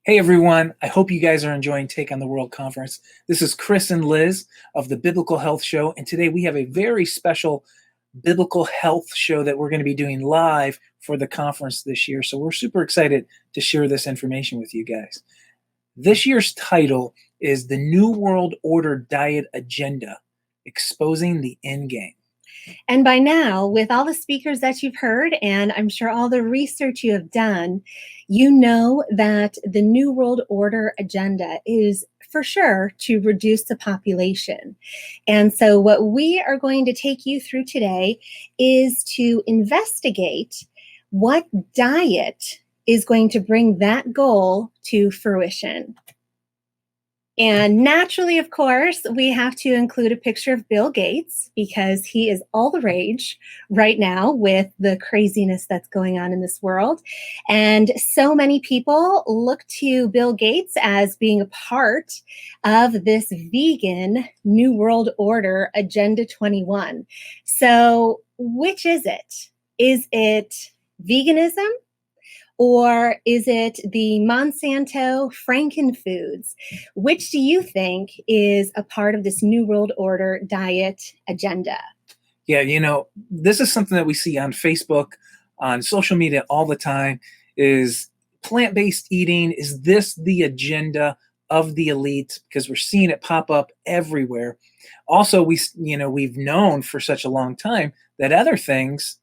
Hey everyone, I hope you guys are enjoying Take on the World Conference. This is Chris and Liz of the Biblical Health Show, and today we have a very special biblical health show that we're going to be doing live for the conference this year. So we're super excited to share this information with you guys. This year's title is The New World Order Diet Agenda, Exposing the End Game. And by now, with all the speakers that you've heard, and I'm sure all the research you have done, you know that the New World Order agenda is for sure to reduce the population. And so what we are going to take you through today is to investigate what diet is going to bring that goal to fruition. And naturally, of course, we have to include a picture of Bill Gates because he is all the rage right now with the craziness that's going on in this world. And so many people look to Bill Gates as being a part of this vegan New World Order Agenda 21. So which is it? Is it veganism? Or is it the Monsanto Frankenfoods? Which do you think is a part of this New World Order diet agenda? Yeah, this is something that we see on Facebook, on social media all the time, is plant-based eating. Is this the agenda of the elite? Because we're seeing it pop up everywhere. Also, we've known for such a long time that other things,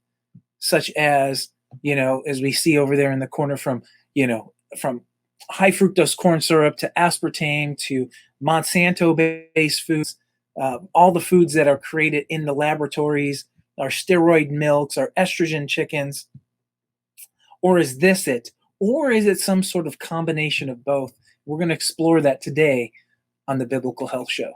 such as as we see over there in the corner from high fructose corn syrup to aspartame to Monsanto-based foods, all the foods that are created in the laboratories, our steroid milks, our estrogen chickens. Or is this it? Or is it some sort of combination of both? We're going to explore that today on the Biblical Health Show.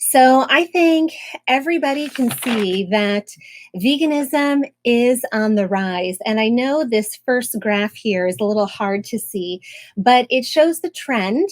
So I think everybody can see that veganism is on the rise. And I know this first graph here is a little hard to see, but it shows the trend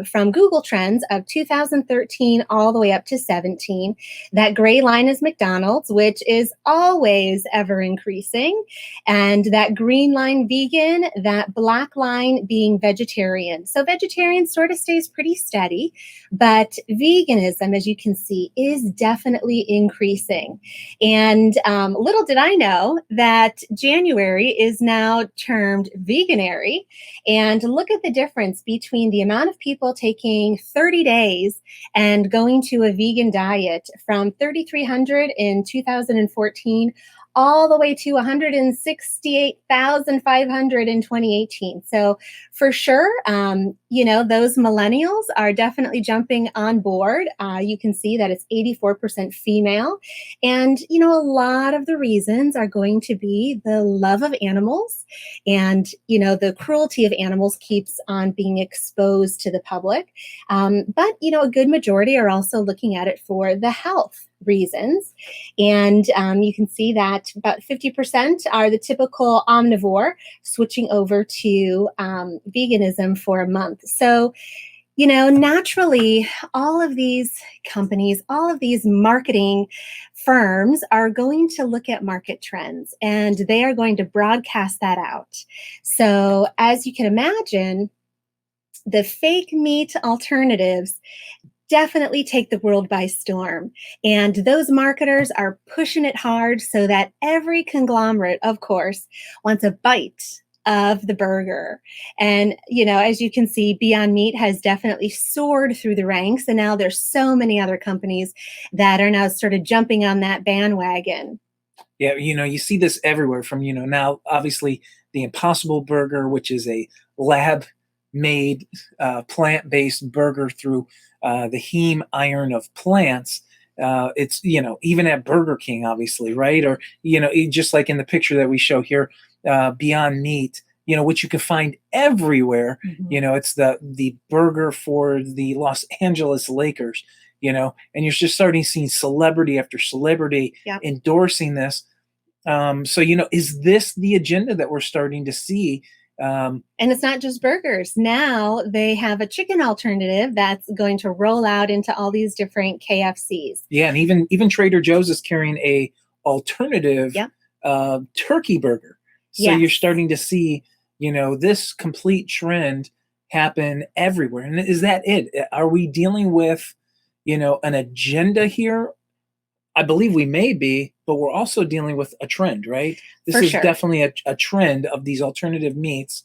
from Google Trends of 2013 all the way up to 17. That gray line is McDonald's, which is always ever increasing. And that green line vegan, that black line being vegetarian. So vegetarian sort of stays pretty steady, but veganism, as you can see, is definitely increasing. And little did I know that January is now termed Veganary. And look at the difference between the amount of people taking 30 days and going to a vegan diet from 3,300 in 2014 all the way to 168,500 in 2018. So for sure, those millennials are definitely jumping on board. You can see that it's 84% female. And, a lot of the reasons are going to be the love of animals. And, the cruelty of animals keeps on being exposed to the public. But, a good majority are also looking at it for the health reasons. And you can see that about 50% are the typical omnivore switching over to veganism for a month. So, naturally, all of these companies, all of these marketing firms are going to look at market trends and they are going to broadcast that out. So as you can imagine, the fake meat alternatives definitely take the world by storm. And those marketers are pushing it hard so that every conglomerate, of course, wants a bite of the burger. And, as you can see, Beyond Meat has definitely soared through the ranks. And now there's so many other companies that are now sort of jumping on that bandwagon. Yeah, you see this everywhere from, now obviously the Impossible Burger, which is a lab-made plant-based burger through the heme iron of plants. It's, even at Burger King, obviously, right? Or, just like in the picture that we show here, Beyond Meat, which you can find everywhere. Mm-hmm. It's the burger for the Los Angeles Lakers, and you're just starting seeing celebrity after celebrity endorsing this. So, is this the agenda that we're starting to see? And it's not just burgers. Now they have a chicken alternative that's going to roll out into all these different KFCs. Yeah, and even Trader Joe's is carrying a alternative turkey burger. So you're starting to see, this complete trend happen everywhere? And is that it? Are we dealing with, an agenda here? I believe we may be, but we're also dealing with a trend, right? This For is sure. definitely a trend of these alternative meats.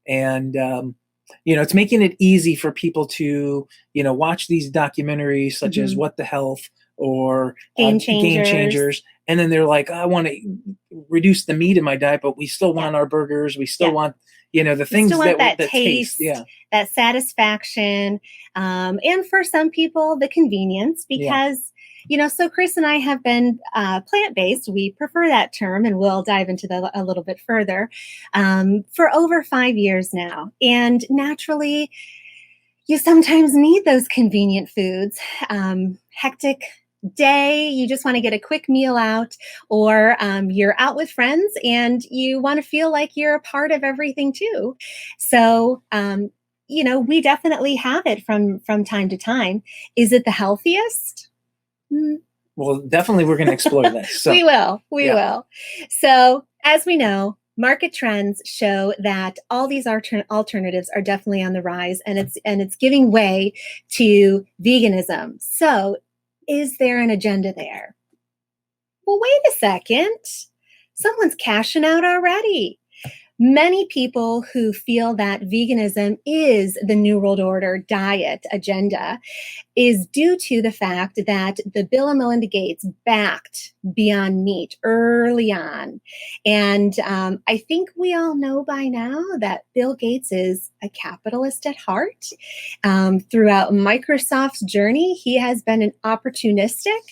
And, it's making it easy for people to, watch these documentaries such as Hmm. What the Health or Game Game changers. Changers. And then they're like, I want to reduce the meat in my diet, but we still Yeah. want our burgers. We still Yeah. want, the We still things want that that taste. taste, Yeah. that satisfaction, and for some people, the convenience. Yeah. Because, so Chris and I have been plant-based. We prefer that term, and we'll dive into that a little bit further, for over 5 years now. And naturally, you sometimes need those convenient foods. Hectic day, you just want to get a quick meal out, or you're out with friends and you want to feel like you're a part of everything too. So, we definitely have it from time to time. Is it the healthiest? Mm, Well, definitely we're going to explore this. So, we will. We yeah. will. So, as we know, market trends show that all these alternatives are definitely on the rise, and it's giving way to veganism. So, is there an agenda there? Well, wait a second. Someone's cashing out already. Many people who feel that veganism is the New World Order diet agenda is due to the fact that the Bill and Melinda Gates backed Beyond Meat early on. And I think we all know by now that Bill Gates is a capitalist at heart. Throughout Microsoft's journey, he has been an opportunistic,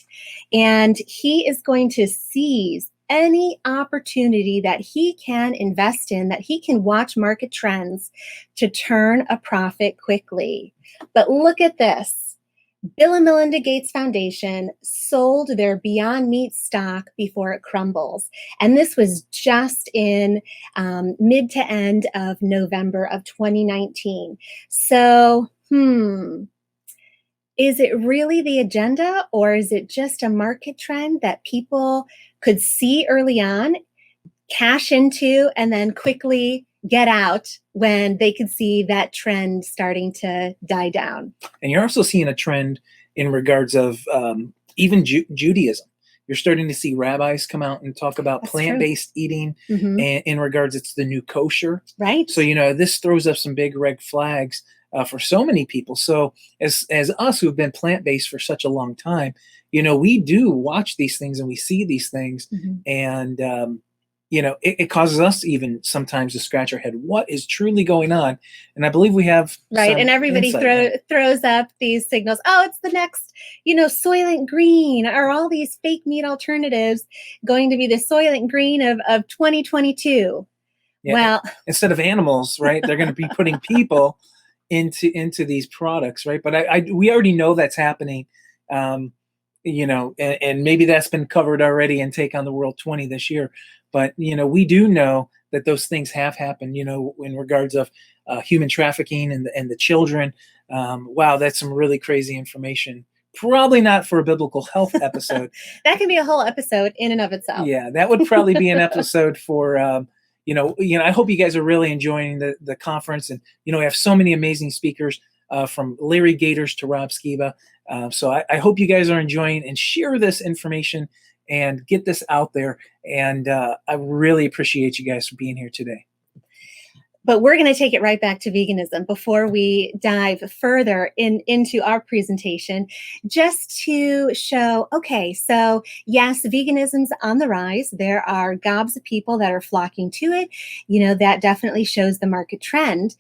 and he is going to seize any opportunity that he can invest in, that he can watch market trends to turn a profit quickly. But look at this. Bill and Melinda Gates Foundation sold their Beyond Meat stock before it crumbles. And this was just in mid to end of November of 2019. So, is it really the agenda, or is it just a market trend that people could see early on, cash into, and then quickly get out when they could see that trend starting to die down? And you're also seeing a trend in regards of even Judaism. You're starting to see rabbis come out and talk about That's plant-based eating, Mm-hmm. and in regards it's the new kosher. Right. So this throws up some big red flags for so many people. So as us who've been plant-based for such a long time, we do watch these things and we see these things, Mm-hmm. and it causes us even sometimes to scratch our head. What is truly going on? And I believe we have Right. And everybody throws up these signals. Oh, it's the next, Soylent Green, or all these fake meat alternatives going to be the Soylent Green of 2022. Yeah. Well, instead of animals, right? They're going to be putting people into these products, right? But we already know that's happening. And maybe that's been covered already in Take on the World 20 this year. But, we do know that those things have happened, in regards of human trafficking and the children. Wow, that's some really crazy information. Probably not for a biblical health episode. That can be a whole episode in and of itself. Yeah, that would probably be an episode for, I hope you guys are really enjoying the conference. And, we have so many amazing speakers from Larry Gators to Rob Skiba. So I hope you guys are enjoying, and share this information and get this out there. And I really appreciate you guys for being here today. But we're going to take it right back to veganism before we dive further into our presentation, just to show, okay, so yes, veganism's on the rise. There are gobs of people that are flocking to it. That definitely shows the market trend.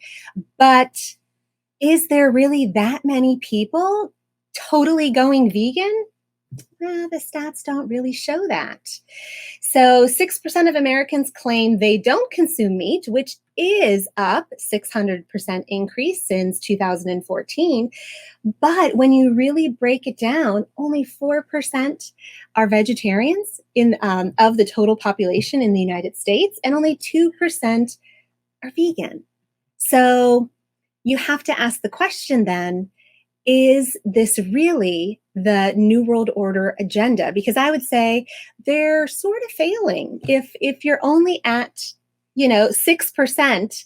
But is there really that many people totally going vegan? The stats don't really show that. So 6% of Americans claim they don't consume meat, which is up 600% increase since 2014. But when you really break it down, only 4% are vegetarians of the total population in the United States, and only 2% are vegan. So you have to ask the question then, is this really the New World Order agenda? Because I would say they're sort of failing. If you're only at, 6%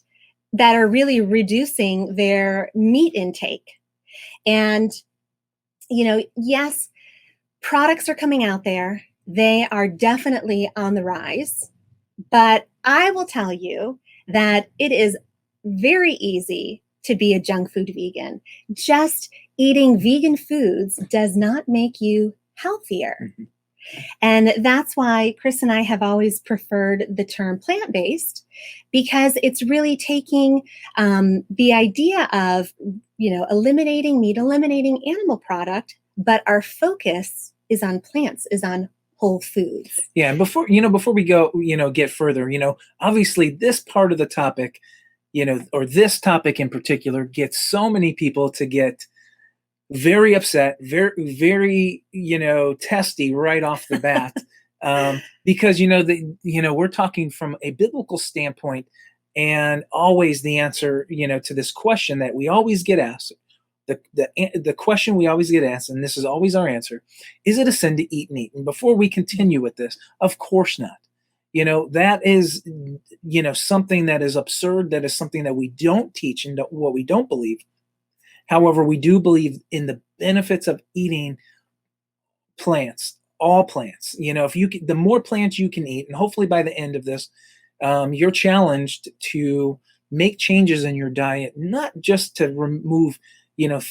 that are really reducing their meat intake. And, yes, products are coming out there. They are definitely on the rise. But I will tell you that it is very easy to be a junk food vegan. Just eating vegan foods does not make you healthier. Mhm. And that's why Chris and I have always preferred the term plant based, because it's really taking the idea of, eliminating meat, eliminating animal product, but our focus is on plants, is on whole foods. Yeah, and before we go, get further, obviously this part of the topic, or this topic in particular, gets so many people to get very upset, very, very, testy right off the bat, because we're talking from a biblical standpoint, and always the answer, to this question that we always get asked, the question we always get asked, and this is always our answer: is it a sin to eat meat? And before we continue with this, of course not. That is, something that is absurd. That is something that we don't teach and what we don't believe. However, we do believe in the benefits of eating plants, all plants. If the more plants you can eat, and hopefully by the end of this, you're challenged to make changes in your diet, not just to remove,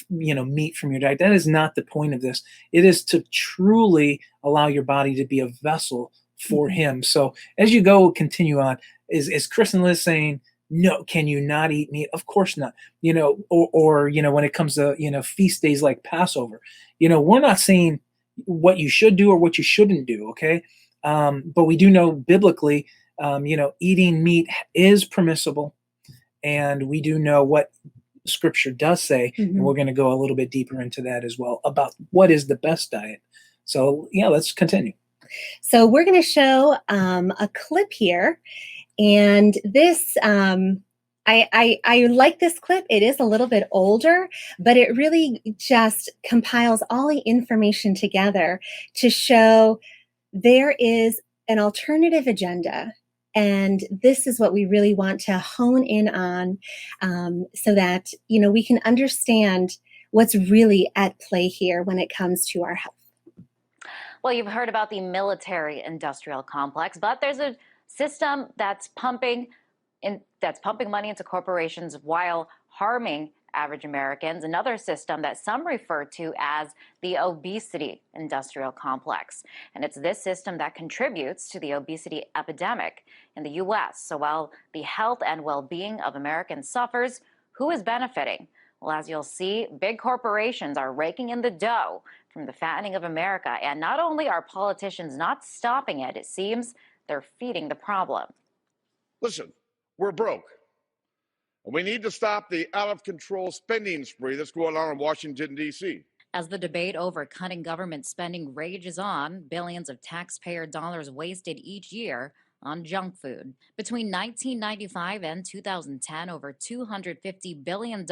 meat from your diet. That is not the point of this. It is to truly allow your body to be a vessel for Him. So as you go, continue on. Is Chris and Liz saying, no, can you not eat meat? Of course not. Or when it comes to, feast days like Passover, we're not saying what you should do or what you shouldn't do. Okay. But we do know biblically, eating meat is permissible. And we do know what scripture does say. And we're going to go a little bit deeper into that as well about what is the best diet. So yeah, let's continue. So we're going to show a clip here. And this, I like this clip. It is a little bit older, but it really just compiles all the information together to show there is an alternative agenda. And this is what we really want to hone in on, so that, we can understand what's really at play here when it comes to our health. Well, you've heard about the military industrial complex, but there's a system that's pumping money into corporations while harming average Americans. Another system that some refer to as the obesity industrial complex. And it's this system that contributes to the obesity epidemic in the U.S. So while the health and well-being of Americans suffers, who is benefiting? Well, as you'll see, big corporations are raking in the dough from the fattening of America. And not only are politicians not stopping it, it seems they're feeding the problem. Listen, we're broke. And we need to stop the out-of-control spending spree that's going on in Washington, D.C. As the debate over cutting government spending rages on, billions of taxpayer dollars wasted each year on junk food. Between 1995 and 2010, over $250 billion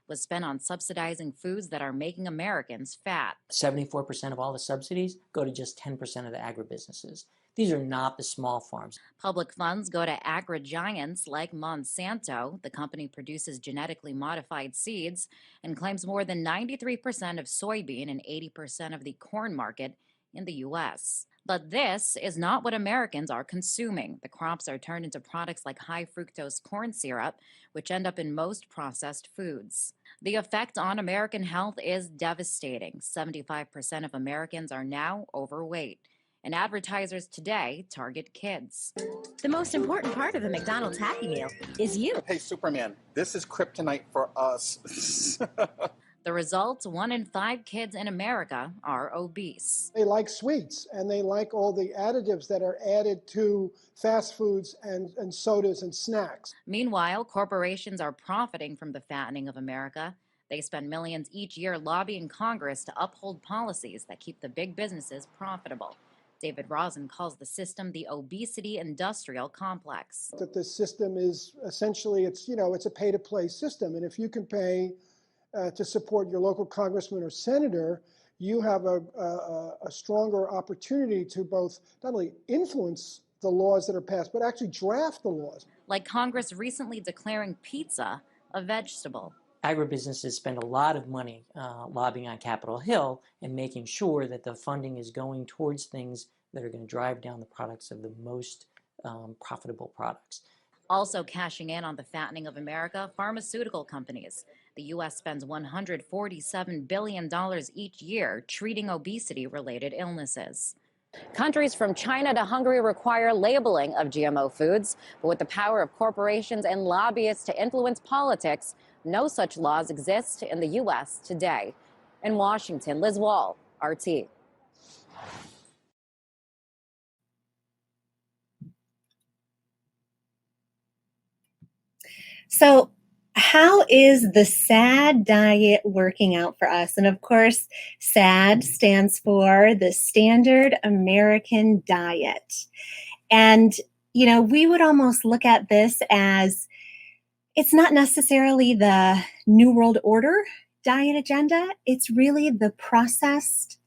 was spent on subsidizing foods that are making Americans fat. 74% of all the subsidies go to just 10% of the agribusinesses. These are not the small farms. Public funds go to agri-giants like Monsanto. The company produces genetically modified seeds and claims more than 93% of soybean and 80% of the corn market in the U.S. But this is not what Americans are consuming. The crops are turned into products like high fructose corn syrup, which end up in most processed foods. The effect on American health is devastating. 75% of Americans are now overweight. And advertisers today target kids. The most important part of a McDonald's Happy Meal is you. Hey, Superman, this is kryptonite for us. The result, 1 in 5 kids in America are obese. They like sweets, and they like all the additives that are added to fast foods and sodas and snacks. Meanwhile, corporations are profiting from the fattening of America. They spend millions each year lobbying Congress to uphold policies that keep the big businesses profitable. David Rosen calls the system the obesity industrial complex. That the system is essentially, it's a pay-to-play system. And if you can pay to support your local congressman or senator, you have a stronger opportunity to both not only influence the laws that are passed, but actually draft the laws. Like Congress recently declaring pizza a vegetable. Agribusinesses spend a lot of money lobbying on Capitol Hill and making sure that the funding is going towards things that are going to drive down the products of the most profitable products. Also cashing in on the fattening of America, pharmaceutical companies. The U.S. spends $147 billion each year treating obesity-related illnesses. Countries from China to Hungary require labeling of GMO foods, but with the power of corporations and lobbyists to influence politics, no such laws exist in the U.S. today. In Washington, Liz Wall, RT. So, how is the SAD diet working out for us? And of course, SAD stands for the Standard American Diet. And, we would almost look at this as it's not necessarily the New World Order diet agenda, it's really the processed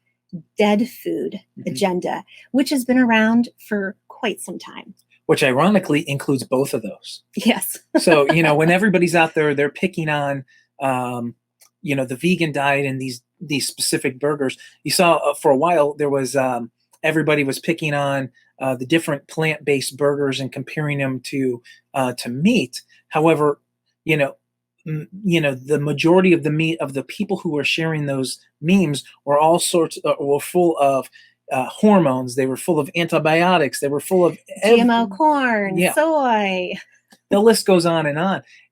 dead food agenda, which has been around for quite some time. Which ironically includes both of those. Yes. So, when everybody's out there, they're picking on, the vegan diet and these specific burgers. You saw for a while there was everybody was picking on the different plant-based burgers and comparing them to meat. However, the majority of the meat of the people who were sharing those memes were were full of hormones. They were full of antibiotics. They were full of GMO corn, soy. The list goes on.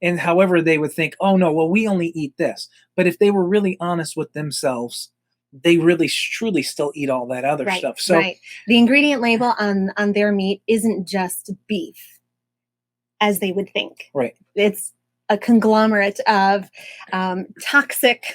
And however, they would think, oh no, well, we only eat this. But if they were really honest with themselves, they really truly still eat all that other stuff. So the ingredient label on their meat isn't just beef, as they would think. Right. It's a conglomerate of toxic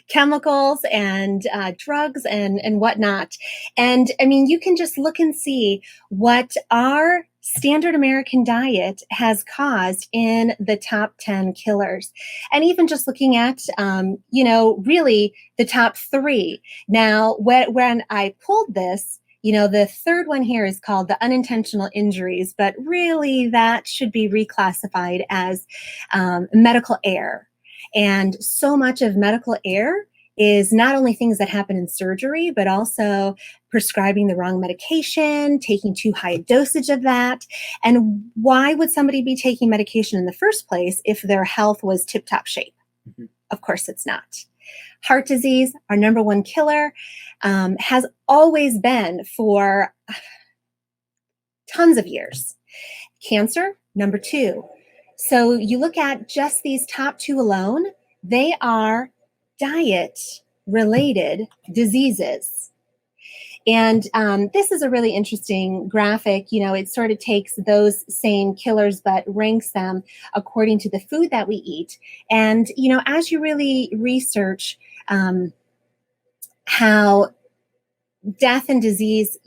chemicals and drugs and whatnot. And I mean, you can just look and see what our standard American diet has caused in the top 10 killers. And even just looking at, really the top 3. Now, when I pulled this, the third one here is called the unintentional injuries, but really that should be reclassified as medical error. And so much of medical error is not only things that happen in surgery, but also prescribing the wrong medication, taking too high a dosage of that. And why would somebody be taking medication in the first place if their health was tip-top shape? Mm-hmm. Of course it's not. Heart disease, our number 1 killer, has always been for tons of years. Cancer, number 2. So you look at just these top 2 alone, they are diet-related diseases. And this is a really interesting graphic. It sort of takes those same killers but ranks them according to the food that we eat. And, as you really research how death and disease,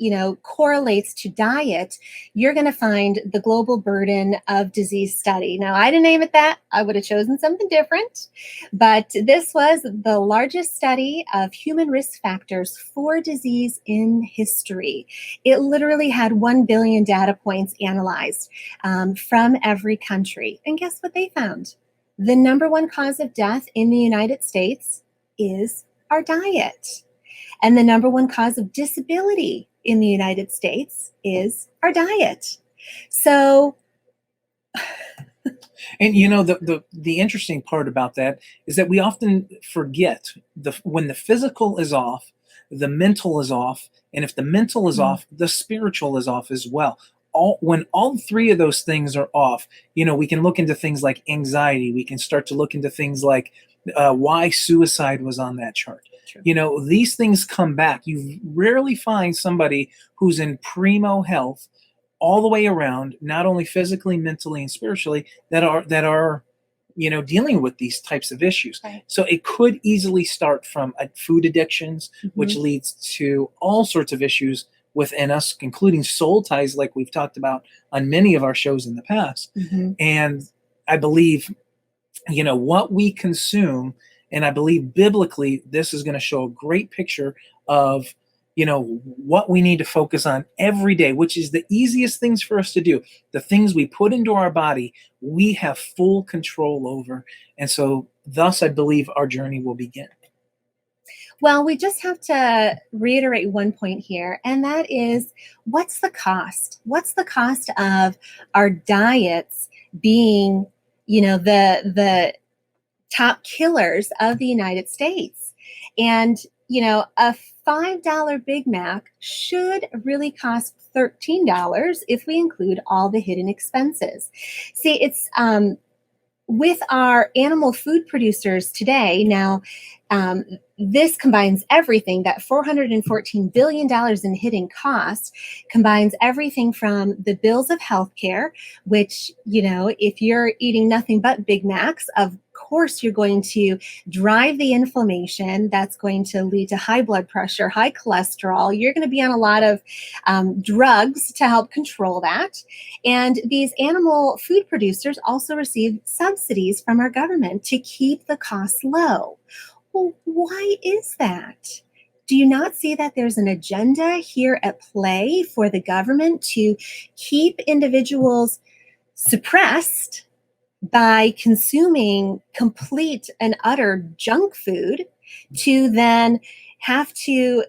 correlates to diet, you're going to find the global burden of disease study. Now, I didn't name it that. I would have chosen something different. But this was the largest study of human risk factors for disease in history. It literally had 1 billion data points analyzed from every country. And guess what they found? The number 1 cause of death in the United States is our diet. And the number 1 cause of disability in the United States is our diet. So, and the interesting part about that is that we often forget when the physical is off, the mental is off, and if the mental is off, the spiritual is off as well. When all 3 of those things are off, we can look into things like anxiety. We can start to look into things like why suicide was on that chart. True. These things come back. You rarely find somebody who's in primo health all the way around, not only physically, mentally, and spiritually, that are dealing with these types of issues. Right. So it could easily start from food addictions, which leads to all sorts of issues within us, including soul ties, like we've talked about on many of our shows in the past. And I believe, what we consume, and I believe biblically, this is going to show a great picture of, what we need to focus on every day, which is the easiest things for us to do. The things we put into our body, we have full control over. And so thus, I believe our journey will begin. Well, we just have to reiterate one point here, and that is, what's the cost? What's the cost of our diets being, the top killers of the United States? And, a $5 Big Mac should really cost $13 if we include all the hidden expenses. See, it's with our animal food producers today now. This combines everything, that $414 billion in hidden costs combines everything from the bills of healthcare, which, if you're eating nothing but Big Macs, of course, you're going to drive the inflammation. That's going to lead to high blood pressure, high cholesterol. You're going to be on a lot of drugs to help control that. And these animal food producers also receive subsidies from our government to keep the costs low. Well, why is that? Do you not see that there's an agenda here at play for the government to keep individuals suppressed by consuming complete and utter junk food, to then have to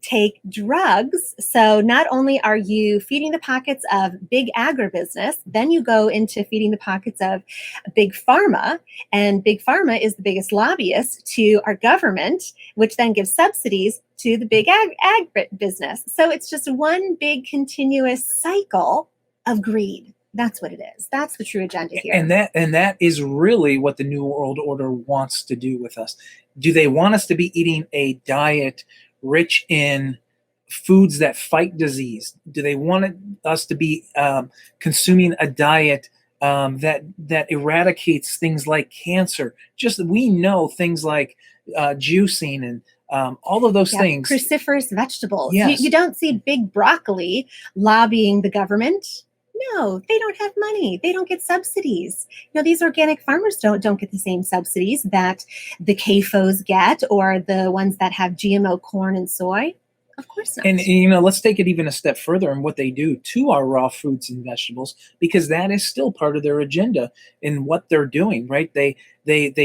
take drugs? So not only are you feeding the pockets of big agribusiness, then you go into feeding the pockets of big pharma, and big pharma is the biggest lobbyist to our government, which then gives subsidies to the big ag business. So it's just one big continuous cycle of greed. That's what it is. That's the true agenda here. And that is really what the New World Order wants to do with us. Do they want us to be eating a diet rich in foods that fight disease? Do they want us to be consuming a diet that eradicates things like cancer? Just, we know things like juicing and all of those things. Cruciferous vegetables. Yes. You don't see big broccoli lobbying the government. No, they don't have money. They don't get subsidies. These organic farmers don't get the same subsidies that the CAFOs get, or the ones that have GMO corn and soy. Of course not. And let's take it even a step further in what they do to our raw fruits and vegetables, because that is still part of their agenda in what they're doing, right? They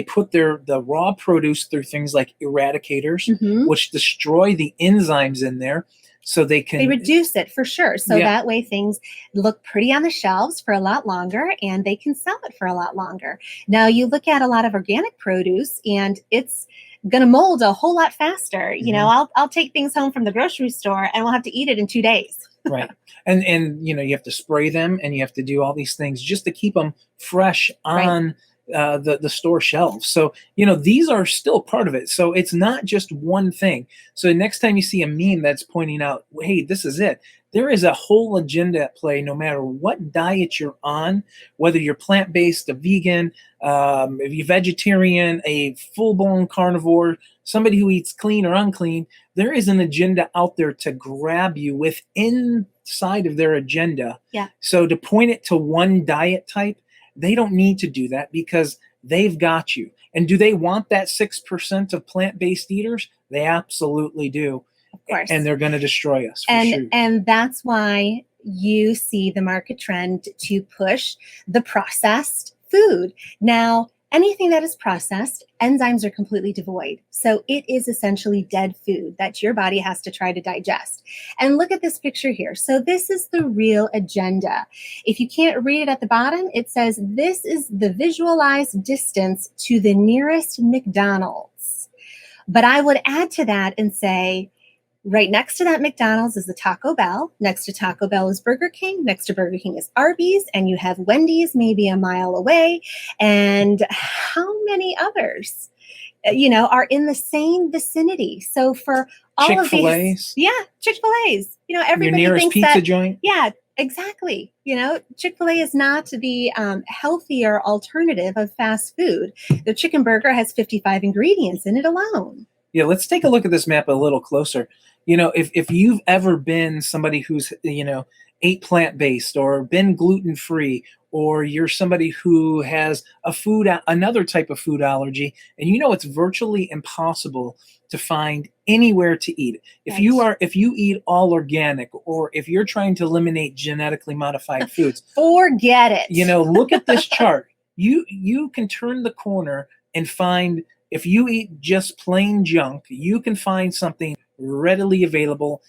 put the raw produce through things like eradicators, which destroy the enzymes in there. So they reduce it, for sure. So that way things look pretty on the shelves for a lot longer, and they can sell it for a lot longer. Now you look at a lot of organic produce, and it's going to mold a whole lot faster. I'll take things home from the grocery store, and we'll have to eat it in 2 days. Right. And you have to spray them, and you have to do all these things just to keep them fresh on the store shelves. So, these are still part of it. So it's not just one thing. So next time you see a meme that's pointing out, hey, this is it, there is a whole agenda at play, no matter what diet you're on, whether you're plant-based, a vegan, if you're vegetarian, a full-blown carnivore, somebody who eats clean or unclean. There is an agenda out there to grab you within side of their agenda. Yeah. So to point it to one diet type, they don't need to do that, because they've got you. And do they want that 6% of plant-based eaters? They absolutely do. Of course. And they're going to destroy us. For sure. And that's why you see the market trend to push the processed food. Now, anything that is processed, enzymes are completely devoid. So it is essentially dead food that your body has to try to digest. And look at this picture here. So this is the real agenda. If you can't read it at the bottom, it says this is the visualized distance to the nearest McDonald's. But I would add to that and say, right next to that McDonald's is the Taco Bell. Next to Taco Bell is Burger King. Next to Burger King is Arby's. And you have Wendy's maybe a mile away. And how many others, are in the same vicinity? So for all of these. Yeah, Chick-fil-A's. Everybody your nearest thinks pizza that, joint. Yeah, exactly. Chick-fil-A is not the healthier alternative of fast food. The chicken burger has 55 ingredients in it alone. Yeah, let's take a look at this map a little closer. If you've ever been somebody who's, ate plant-based or been gluten-free or you're somebody who has another type of food allergy, and it's virtually impossible to find anywhere to eat. If you eat all organic, or if you're trying to eliminate genetically modified foods, forget it. Look at this chart. You can turn the corner and find, if you eat just plain junk, you can find something readily available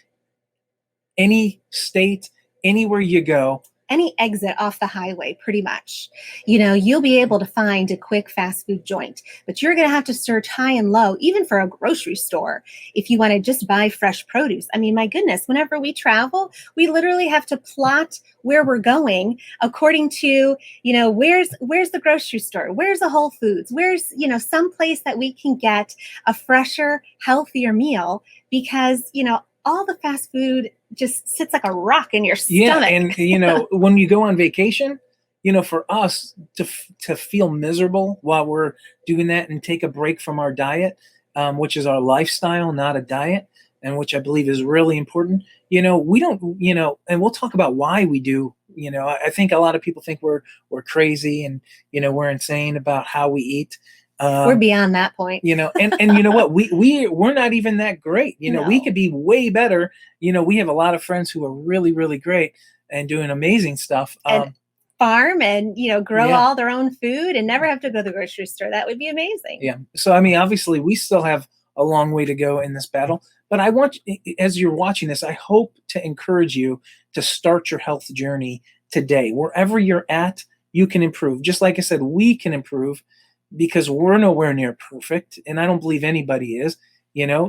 any state, anywhere you go. Any exit off the highway, pretty much. You'll be able to find a quick fast food joint, but you're going to have to search high and low, even for a grocery store, if you want to just buy fresh produce. I mean, my goodness, whenever we travel, we literally have to plot where we're going according to, where's the grocery store? Where's the Whole Foods? Where's, some place that we can get a fresher, healthier meal, because, all the fast food just sits like a rock in your stomach. Yeah, and when you go on vacation, for us to feel miserable while we're doing that and take a break from our diet, which is our lifestyle, not a diet, and which I believe is really important. We don't, and we'll talk about why we do. I think a lot of people think we're crazy and we're insane about how we eat. We're beyond that point. And you know what? We're not even that great. No. We could be way better. We have a lot of friends who are really, really great and doing amazing stuff. And farm and, grow all their own food and never have to go to the grocery store. That would be amazing. Yeah. So, I mean, obviously we still have a long way to go in this battle, but I want, as you're watching this, I hope to encourage you to start your health journey today. Wherever you're at, you can improve. Just like I said, we can improve, because we're nowhere near perfect, and I don't believe anybody is,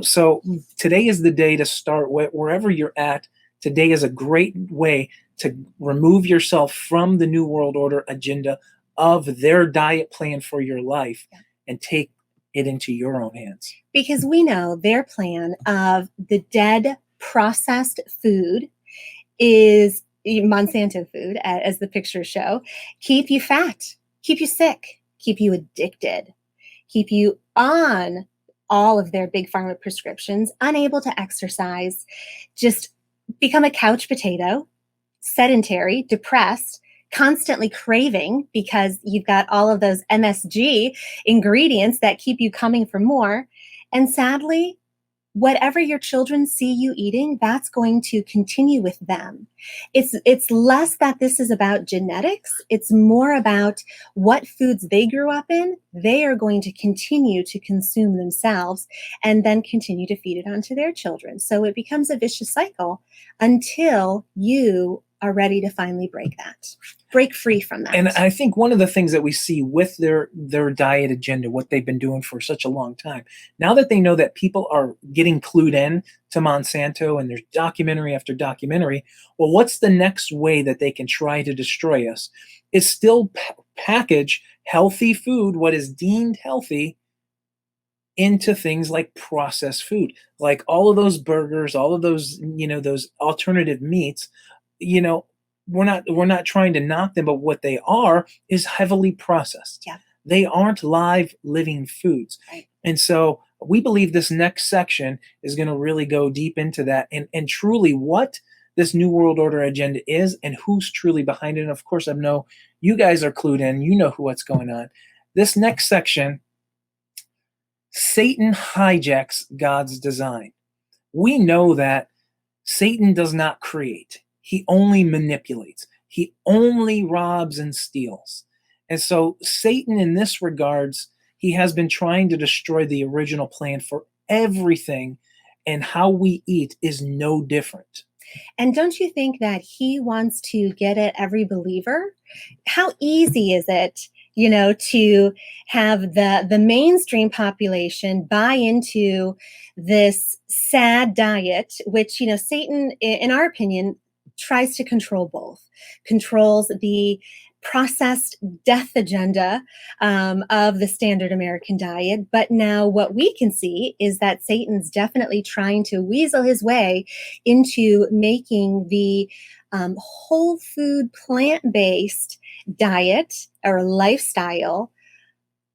So today is the day to start wherever you're at. Today is a great way to remove yourself from the New World Order agenda of their diet plan for your life and take it into your own hands. Because we know their plan of the dead processed food is Monsanto food, as the pictures show, keep you fat, keep you sick, keep you addicted, keep you on all of their big pharma prescriptions, unable to exercise, just become a couch potato, sedentary, depressed, constantly craving because you've got all of those MSG ingredients that keep you coming for more. And sadly, whatever your children see you eating, that's going to continue with them. It's less that this is about genetics. It's more about what foods they grew up in. They are going to continue to consume themselves and then continue to feed it onto their children. So it becomes a vicious cycle until you are ready to finally break free from that. And I think one of the things that we see with their diet agenda, what they've been doing for such a long time, now that they know that people are getting clued in to Monsanto and there's documentary after documentary, well, what's the next way that they can try to destroy us? Is still package healthy food, what is deemed healthy, into things like processed food, like all of those burgers, all of those, those alternative meats. We're not trying to knock them, but what they are is heavily processed. Yeah. They aren't live, living foods. Right. And so we believe this next section is going to really go deep into that and truly what this New World Order agenda is and who's truly behind it. And of course, I know you guys are clued in. You know what's going on. This next section, Satan hijacks God's design. We know that Satan does not create. He only manipulates. He only robs and steals. And so Satan, in this regards, he has been trying to destroy the original plan for everything, and how we eat is no different. And don't you think that he wants to get at every believer? How easy is it, to have the mainstream population buy into this sad diet, which, Satan, in our opinion, tries to control both, controls the processed death agenda of the standard American diet. But now what we can see is that Satan's definitely trying to weasel his way into making the whole food plant-based diet or lifestyle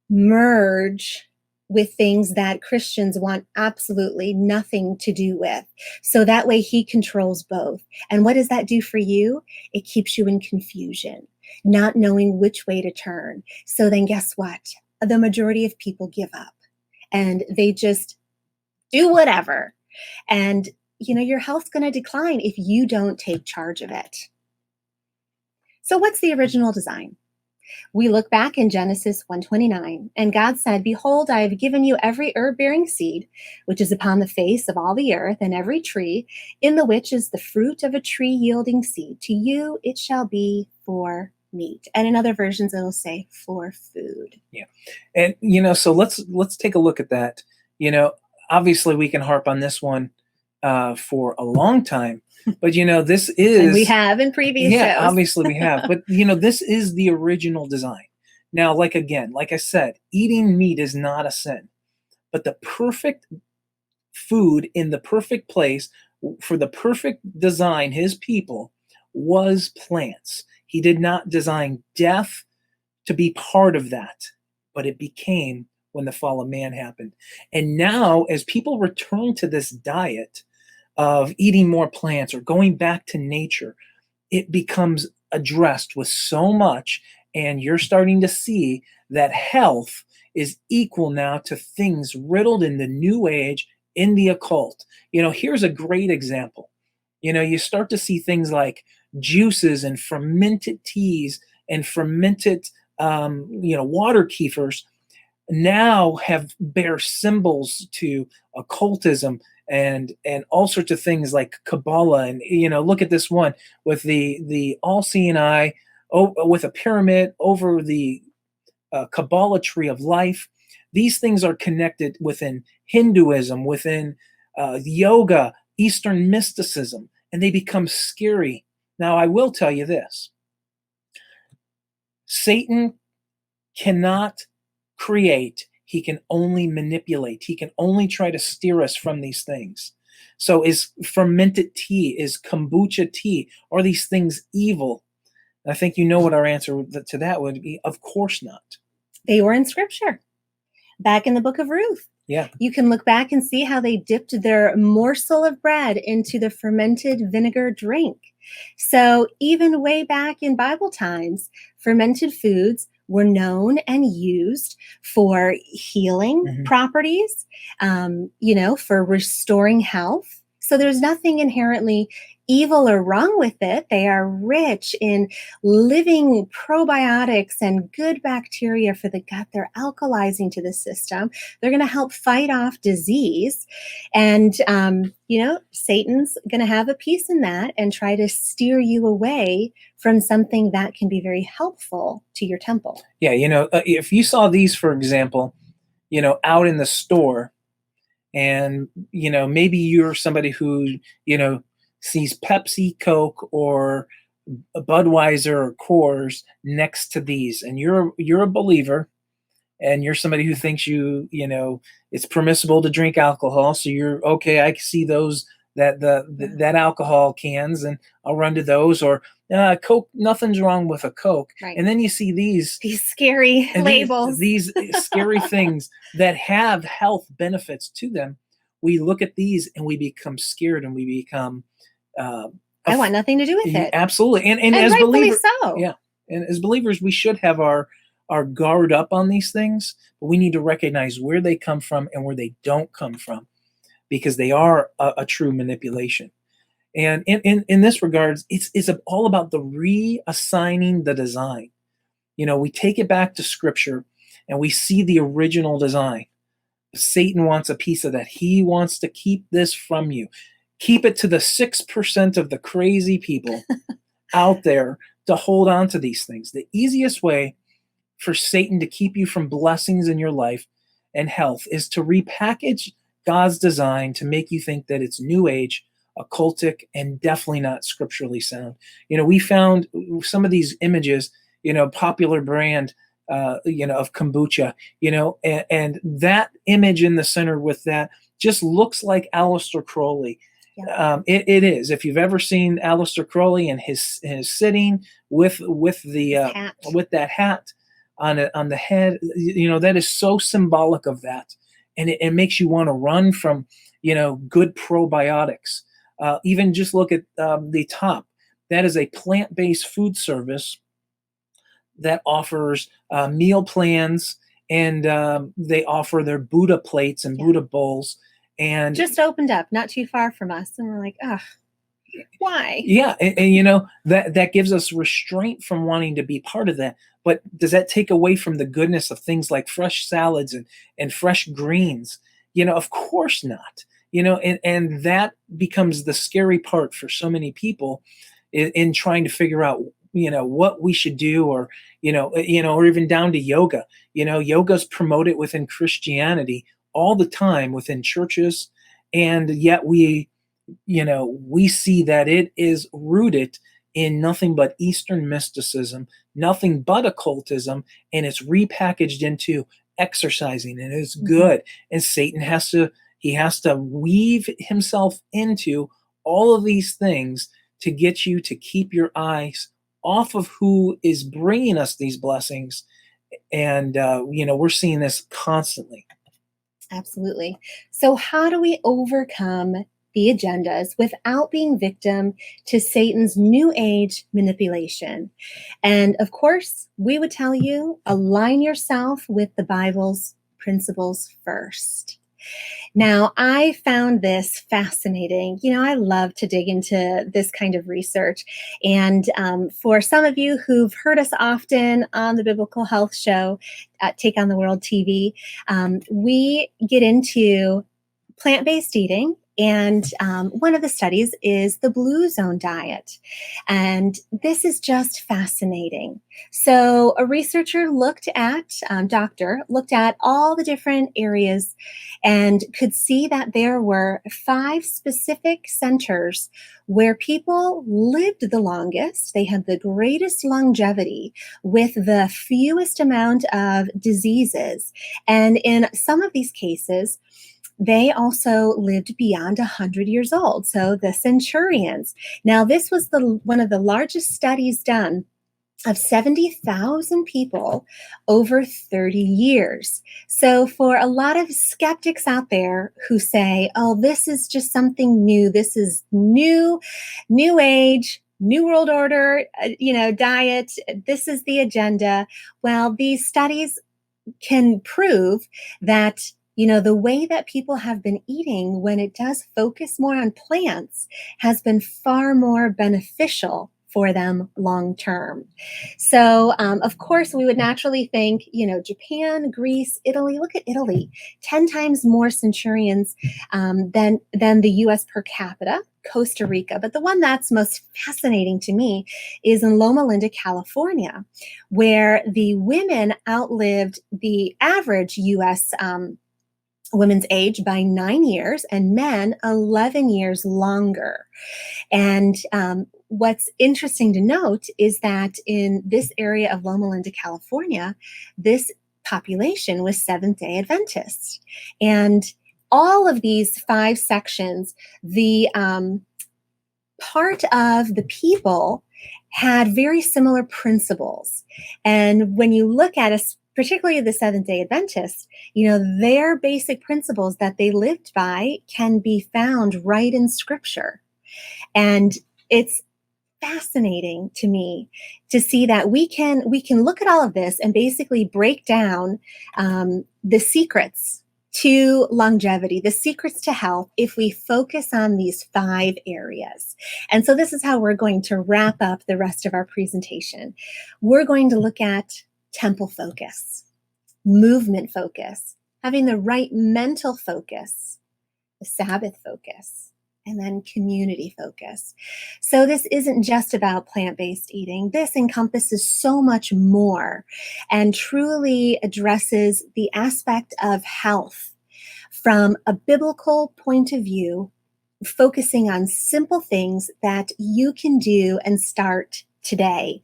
merge with things that Christians want absolutely nothing to do with. So that way he controls both. And what does that do for you? It keeps you in confusion. not knowing which way to turn. So then guess what? The majority of people give up and they just do whatever. And your health's going to decline if you don't take charge of it. So what's the original design? We look back in Genesis 1:29, and God said, "Behold, I have given you every herb-bearing seed, which is upon the face of all the earth, and every tree, in the which is the fruit of a tree yielding seed. To you it shall be for meat." And in other versions, it'll say for food. Yeah. And, so let's take a look at that. Obviously we can harp on this one for a long time, but this is, and we have in previous shows. Obviously we have, but this is the original design. Now, like I said, eating meat is not a sin, but the perfect food in the perfect place for the perfect design, his people, was plants. He did not design death to be part of that, but it became when the fall of man happened. And now, as people return to this diet of eating more plants or going back to nature, it becomes addressed with so much, and you're starting to see that health is equal now to things riddled in the new age, in the occult. Here's a great example. You start to see things like juices and fermented teas and fermented water kefirs now bear symbols to occultism and all sorts of things like Kabbalah. And look at this one with the all-seeing eye, with a pyramid over the Kabbalah tree of life. These things are connected within Hinduism, within yoga, Eastern mysticism, and they become scary. Now, I will tell you this. Satan cannot create. He can only manipulate. He can only try to steer us from these things. So is fermented tea, is kombucha tea, are these things evil? I think what our answer to that would be. Of course not. They were in scripture. Back in the book of Ruth. Yeah. You can look back and see how they dipped their morsel of bread into the fermented vinegar drink. So even way back in Bible times, fermented foods were known and used for healing properties, for restoring health. So there's nothing inherently evil or wrong with it. They are rich in living probiotics and good bacteria for the gut. They're alkalizing to the system. They're going to help fight off disease. And, Satan's going to have a piece in that and try to steer you away from something that can be very helpful to your temple. Yeah, if you saw these, for example, out in the store, and, maybe you're somebody who, sees Pepsi, Coke, or Budweiser or Coors next to these, and you're a believer, and you're somebody who thinks it's permissible to drink alcohol, so you're okay. I can see those that alcohol cans, and I'll run to those. Or Coke, nothing's wrong with a Coke. Right. And then you see these scary labels, these scary things that have health benefits to them. We look at these and we become scared, and we become I want nothing to do with it. Absolutely. And as believers, and as believers, we should have our guard up on these things, but we need to recognize where they come from and where they don't come from, because they are a true manipulation. And in this regards, it's all about the reassigning the design. We take it back to scripture and we see the original design. Satan wants a piece of that. He wants to keep this from you. Keep it to the 6% of the crazy people out there to hold on to these things. The easiest way for Satan to keep you from blessings in your life and health is to repackage God's design to make you think that it's new age, occultic, and definitely not scripturally sound. We found some of these images, popular brand, of kombucha, and that image in the center with that just looks like Aleister Crowley. Yeah. It is. If you've ever seen Aleister Crowley and his sitting with that hat on the head, that is so symbolic of that, and it makes you want to run from good probiotics. Even just look at the top. That is a plant-based food service that offers meal plans, and they offer their Buddha plates and Buddha bowls. And just opened up not too far from us, and we're like, ugh, why? Yeah, and that gives us restraint from wanting to be part of that. But does that take away from the goodness of things like fresh salads and fresh greens? Of course not. And that becomes the scary part for so many people in trying to figure out what we should do, or or even down to yoga. Yoga's promoted within Christianity all the time within churches, and yet we see that it is rooted in nothing but Eastern mysticism, nothing but occultism, and it's repackaged into exercising, and it's good. And Satan has to weave himself into all of these things to get you to keep your eyes off of who is bringing us these blessings. And we're seeing this constantly. Absolutely. So how do we overcome the agendas without being victim to Satan's new age manipulation? And of course, we would tell you, align yourself with the Bible's principles first. Now, I found this fascinating. I love to dig into this kind of research. And for some of you who've heard us often on the Biblical Health Show, Take on the World TV, we get into plant-based eating. And one of the studies is the Blue Zone diet. And this is just fascinating. So a researcher looked at all the different areas and could see that there were 5 specific centers where people lived the longest. They had the greatest longevity with the fewest amount of diseases. And in some of these cases, they also lived beyond 100 years old. So the centurions. Now, this was one of the largest studies done of 70,000 people over 30 years. So for a lot of skeptics out there who say, oh, this is just something new, this is new age, New World Order, diet, this is the agenda. Well, these studies can prove that the way that people have been eating when it does focus more on plants has been far more beneficial for them long term. So, of course, we would naturally think, Japan, Greece, Italy. Look at Italy, 10 times more centurions than the U.S. per capita. Costa Rica. But the one that's most fascinating to me is in Loma Linda, California, where the women outlived the average U.S. Women's age by 9 years, and men 11 years longer. And what's interesting to note is that in this area of Loma Linda, California, this population was Seventh-day Adventists. And all of these 5 sections, the part of the people had very similar principles. And when you look at us, particularly the Seventh-day Adventists, their basic principles that they lived by can be found right in Scripture. And it's fascinating to me to see that we can look at all of this and basically break down the secrets to longevity, the secrets to health, if we focus on these 5 areas. And so this is how we're going to wrap up the rest of our presentation. We're going to look at temple focus, movement focus, having the right mental focus, the Sabbath focus, and then community focus. So this isn't just about plant-based eating. This encompasses so much more and truly addresses the aspect of health from a biblical point of view, focusing on simple things that you can do and start today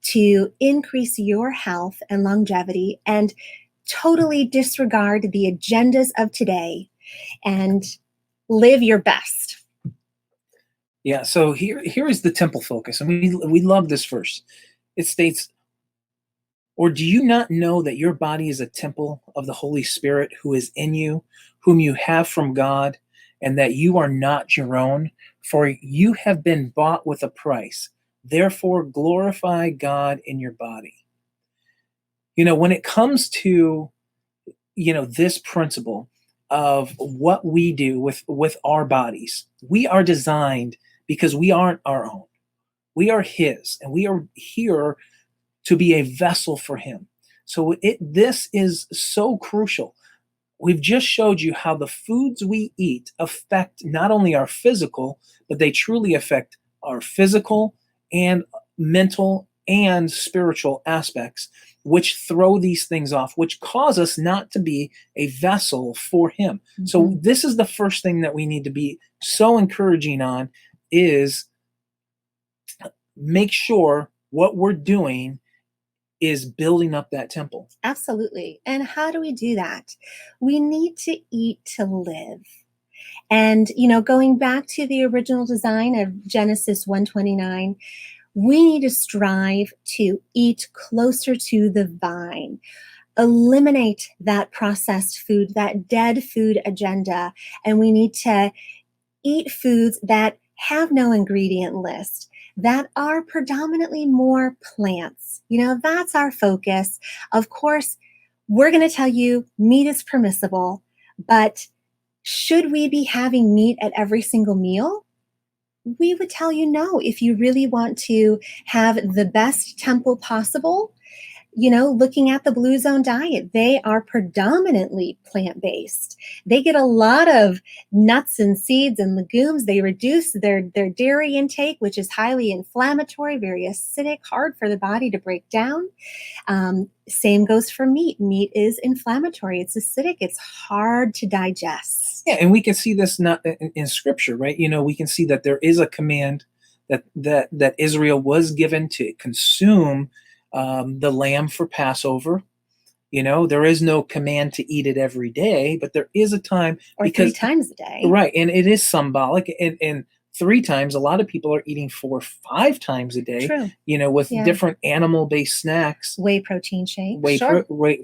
to increase your health and longevity, and totally disregard the agendas of today and live your best. Yeah, so here is the temple focus, and we love this verse. It states, "Or do you not know that your body is a temple of the Holy Spirit who is in you, whom you have from God, and that you are not your own? For you have been bought with a price. Therefore glorify God in your body." When it comes to, this principle of what we do with our bodies, we are designed because we aren't our own. We are his, and we are here to be a vessel for him. So this is so crucial. We've just showed you how the foods we eat affect not only our physical, but they truly affect our physical and mental and spiritual aspects, which throw these things off, which cause us not to be a vessel for him. Mm-hmm. So this is the first thing that we need to be so encouraging on, is make sure what we're doing is building up that temple. Absolutely. And how do we do that? We need to eat to live. And, going back to the original design of Genesis 1:29, we need to strive to eat closer to the vine. Eliminate that processed food, that dead food agenda. And we need to eat foods that have no ingredient list, that are predominantly more plants. That's our focus. Of course, we're going to tell you meat is permissible, but should we be having meat at every single meal? We would tell you no. If you really want to have the best temple possible, looking at the Blue Zone diet, they are predominantly plant-based. They get a lot of nuts and seeds and legumes. They reduce their dairy intake, which is highly inflammatory, very acidic, hard for the body to break down. Same goes for meat. Meat is inflammatory. It's acidic. It's hard to digest. Yeah, and we can see this not in scripture, right? We can see that there is a command that Israel was given to consume the lamb for Passover. There is no command to eat it every day, but there is a time, or 3 times a day, right? And it is symbolic. And 3 times, a lot of people are eating 4 or 5 times a day. True. With different animal-based snacks, whey protein shakes,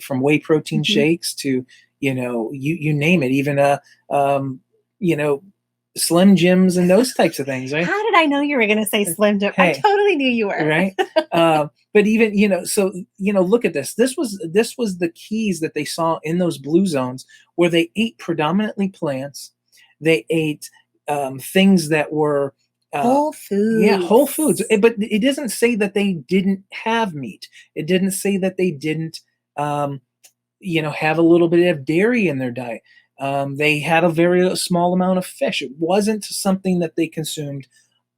from whey protein shakes to you name it, even Slim Jims and those types of things, right? How did I know you were going to say Slim Jim? Hey, I totally knew you were. Right. But even, so, look at this. This was the keys that they saw in those blue zones, where they ate predominantly plants. They ate things that were whole foods. Yeah, whole foods. But it doesn't say that they didn't have meat. It didn't say that they didn't, have a little bit of dairy in their diet. They had a very small amount of fish. It wasn't something that they consumed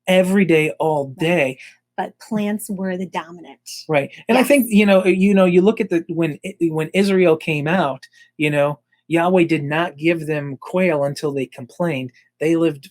every day, all day. But plants were the dominant. Right. And yes. I think, you look at when Israel came out, Yahweh did not give them quail until they complained. They lived,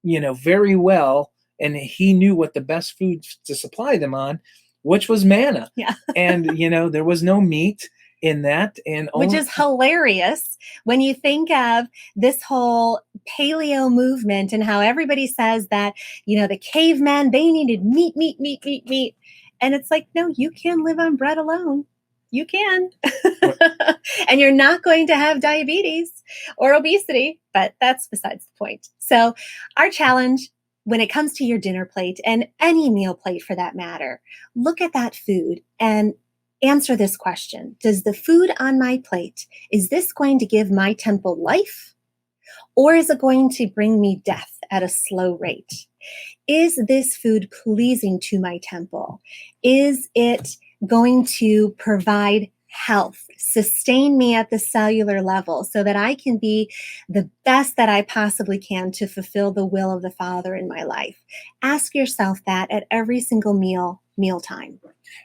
very well, and he knew what the best food to supply them on, which was manna. Yeah. And, there was no meat in that, and which is hilarious when you think of this whole paleo movement and how everybody says that the cavemen, they needed meat, and it's like, no, you can live on bread alone. You can. And you're not going to have diabetes or obesity, but that's besides the point. So our challenge, when it comes to your dinner plate, and any meal plate for that matter, look at that food and answer this question. Does the food on my plate, is this going to give my temple life, or is it going to bring me death at a slow rate? Is this food pleasing to my temple? Is it going to provide health, sustain me at the cellular level so that I can be the best that I possibly can to fulfill the will of the Father in my life? Ask yourself that at every single mealtime.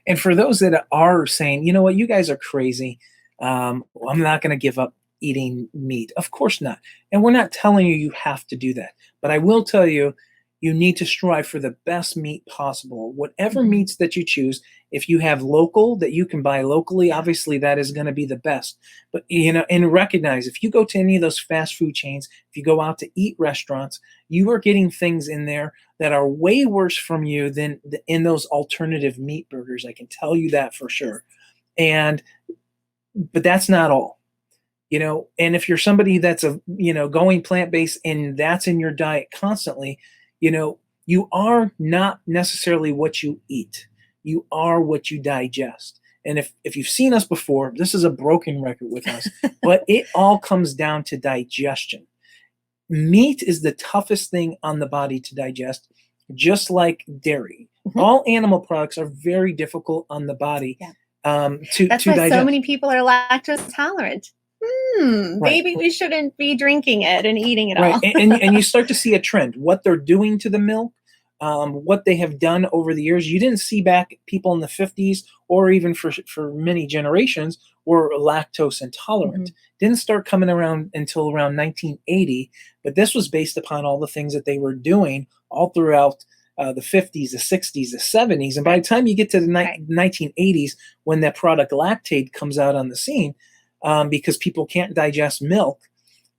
And for those that are saying, you know what, you guys are crazy, I'm not going to give up eating meat. Of course not. And we're not telling you have to do that. But I will tell you, you need to strive for the best meat possible. Whatever meats that you choose, if you have local that you can buy locally, obviously that is going to be the best. But, and recognize, if you go to any of those fast food chains, if you go out to eat restaurants, you are getting things in there that are way worse from you than in those alternative meat burgers. I can tell you that for sure. But that's not all. And if you're somebody that's going plant-based and that's in your diet constantly, you are not necessarily what you eat. You are what you digest. And if you've seen us before, this is a broken record with us, but it all comes down to digestion. Meat is the toughest thing on the body to digest, just like dairy. All animal products are very difficult on the body to That's why digest. so many people are lactose tolerant. Maybe we shouldn't be drinking it and eating it all. And you start to see a trend, what they're doing to the milk, what they have done over the years. You didn't see back people in the 50s or even for many generations were lactose intolerant. Didn't start coming around until around 1980, but this was based upon all the things that they were doing all throughout the 50s, the 60s, the 70s. And by the time you get to the 1980s, when that product lactate comes out on the scene, because people can't digest milk.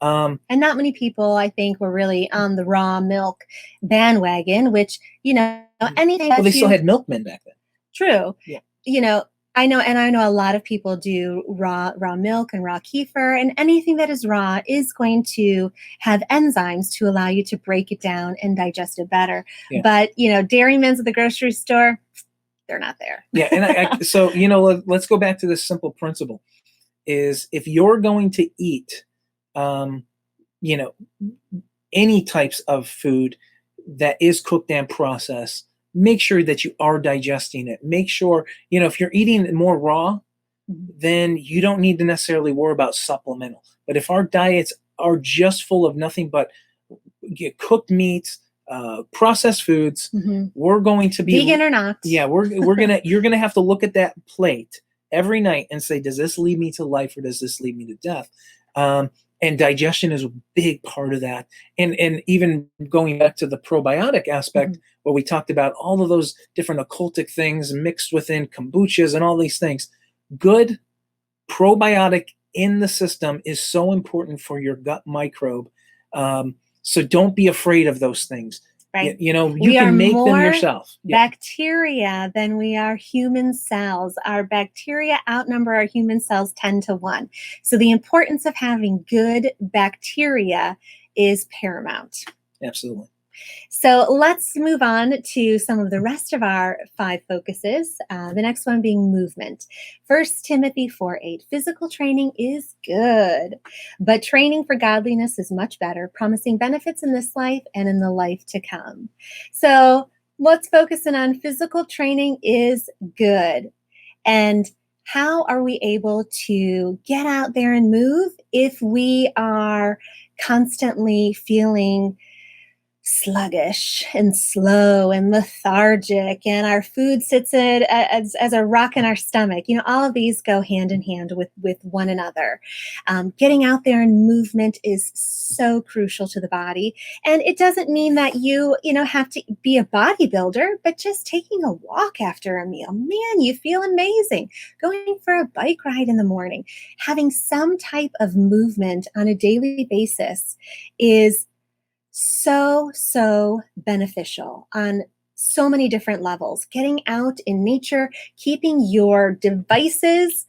And not many people, I think, were really on the raw milk bandwagon, which, anything. Well, they still had milkmen back then. True. Yeah. I know a lot of people do raw milk and raw kefir, and anything that is raw is going to have enzymes to allow you to break it down and digest it better. Yeah. But, dairymens at the grocery store, they're not there. Yeah. And so, let's go back to this simple principle is if you're going to eat, any types of food that is cooked and processed, make sure that you are digesting it. Make sure, if you're eating more raw, then you don't need to necessarily worry about supplemental. But if our diets are just full of nothing but cooked meats, processed foods, we're going to be vegan or not. Yeah, you're gonna have to look at that plate every night and say, does this lead me to life or does this lead me to death? And digestion is a big part of that. And even going back to the probiotic aspect, where we talked about all of those different occultic things mixed within kombuchas and all these things, good probiotic in the system is so important for your gut microbe. So don't be afraid of those things. Right. You can make them yourself. Bacteria than we are human cells. Our bacteria outnumber our human cells 10 to 1. So the importance of having good bacteria is paramount. Absolutely. So let's move on to some of the rest of our 5 focuses. The next one being movement. 1 Timothy 4:8. Physical training is good, but training for godliness is much better, promising benefits in this life and in the life to come. So let's focus in on physical training is good. And how are we able to get out there and move if we are constantly feeling sluggish and slow and lethargic, and our food sits as a rock in our stomach? All of these go hand in hand with one another. Getting out there and movement is so crucial to the body. And it doesn't mean that you have to be a bodybuilder, but just taking a walk after a meal, man, you feel amazing. Going for a bike ride in the morning, having some type of movement on a daily basis is so beneficial on so many different levels. Getting out in nature, keeping your devices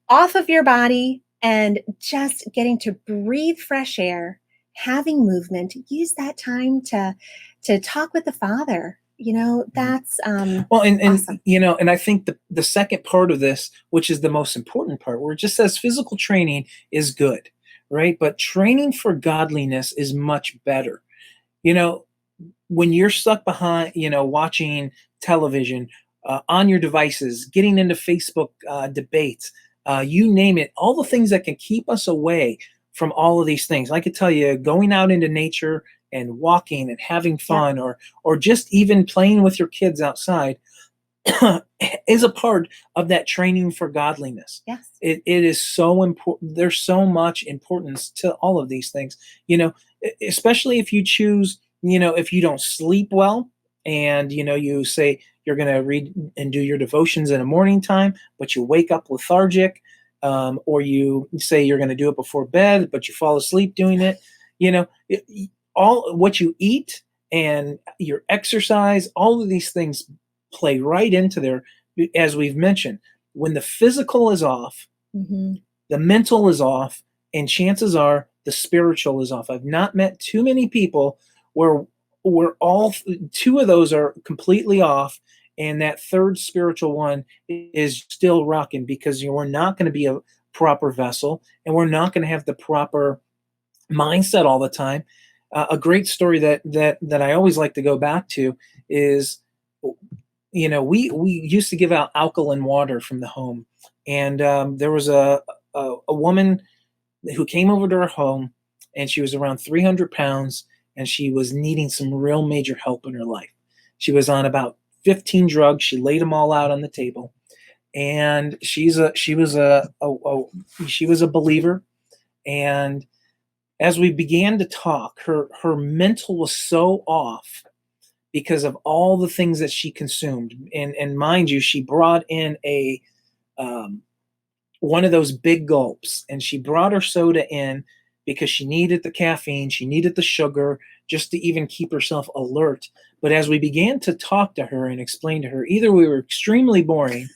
off of your body, and just getting to breathe fresh air, having movement. Use that time to talk with the Father. That's well, and awesome. And I think the second part of this, which is the most important part, where it just says physical training is good, right? But training for godliness is much better. When you're stuck behind, watching television on your devices, getting into Facebook debates, you name it, all the things that can keep us away from all of these things. I could tell you, going out into nature and walking and having fun, or just even playing with your kids outside is a part of that training for godliness. Yes. It is so important. There's so much importance to all of these things, especially if you choose, if you don't sleep well and, you say you're going to read and do your devotions in the morning time, but you wake up lethargic, or you say you're going to do it before bed, but you fall asleep doing it, all what you eat and your exercise, all of these things play right into there. As we've mentioned, when the physical is off, the mental is off, and chances are the spiritual is off. I've not met too many people where all 2 of those are completely off, And that third spiritual one is still rocking, because we're not going to be a proper vessel, and we're not going to have the proper mindset all the time. A great story that I always like to go back to is, we used to give out alkaline water from the home, and there was a woman who came over to our home, and she was around 300 pounds, and she was needing some real major help in her life. She was on about 15 drugs. She laid them all out on the table, and she was a believer. And as we began to talk, her mental was so off because of all the things that she consumed. And mind you, she brought in a one of those big gulps, and she brought her soda in because she needed the caffeine, she needed the sugar, just to even keep herself alert. But as we began to talk to her and explain to her, either we were extremely boring,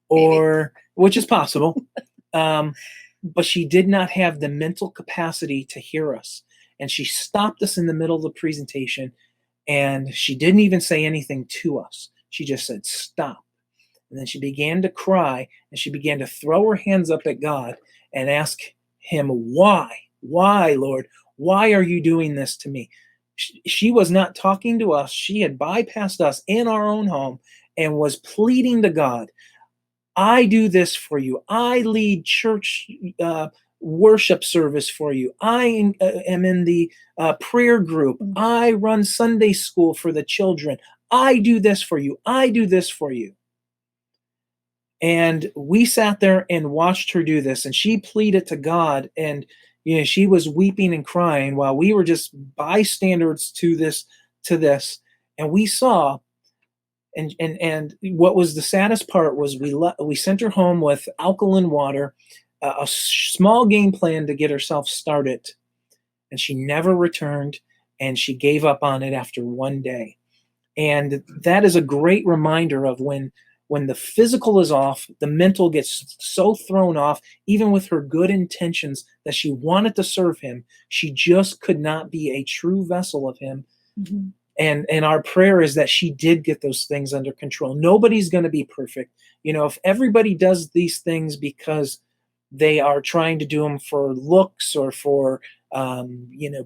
or which is possible, but she did not have the mental capacity to hear us. And she stopped us in the middle of the presentation, and she didn't even say anything to us. She just said, "Stop." And then she began to cry, and she began to throw her hands up at God and ask him, "Why? Why, Lord? Why are you doing this to me?" She was not talking to us. She had bypassed us in our own home and was pleading to God, "I do this for you. I lead church worship service for you. I am in the prayer group. I run Sunday school for the children. I do this for you. I do this for you." And we sat there and watched her do this, and she pleaded to God, and she was weeping and crying while we were just bystanders to this. And we saw, and what was the saddest part was we sent her home with alkaline water, a small game plan to get herself started, and she never returned, and she gave up on it after one day. And that is a great reminder of when the physical is off, the mental gets so thrown off, even with her good intentions that she wanted to serve him. She just could not be a true vessel of him. Mm-hmm. And our prayer is that she did get those things under control. Nobody's going to be perfect. If everybody does these things because they are trying to do them for looks or for,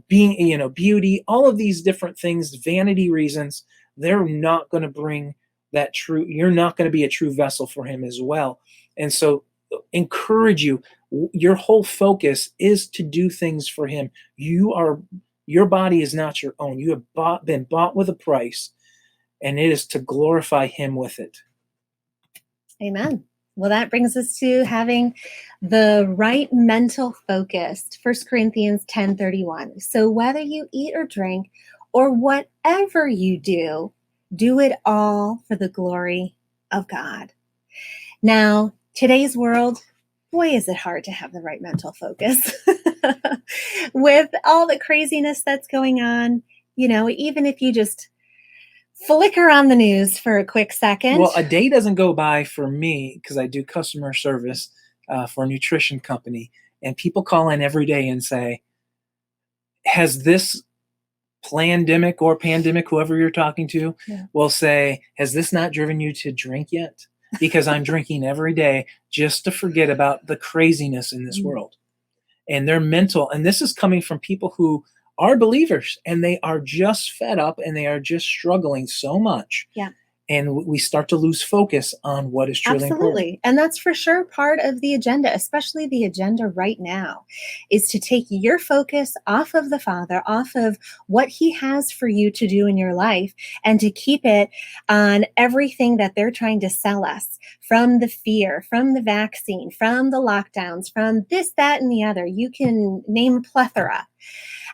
being, beauty, all of these different things, vanity reasons, they're not going to bring that true, you're not going to be a true vessel for him as well. And so encourage you, your whole focus is to do things for him. Your body is not your own. You have been bought with a price, and it is to glorify him with it. Amen. Well, that brings us to having the right mental focus. 1 Corinthians 10:31. So whether you eat or drink or whatever you do, do it all for the glory of God. Now, today's world, boy, is it hard to have the right mental focus. With all the craziness that's going on, even if you just flicker on the news for a quick second. Well, a day doesn't go by for me, because I do customer service for a nutrition company, and people call in every day and say, "Has this pandemic or pandemic, whoever you're talking to, will say, has this not driven you to drink yet? Because I'm drinking every day just to forget about the craziness in this world." And they're mental. And this is coming from people who are believers, and they are just fed up, and they are just struggling so much. Yeah. And we start to lose focus on what is truly important. And that's for sure part of the agenda, especially the agenda right now, is to take your focus off of the Father, off of what he has for you to do in your life, and to keep it on everything that they're trying to sell us, from the fear, from the vaccine, from the lockdowns, from this, that, and the other. You can name a plethora.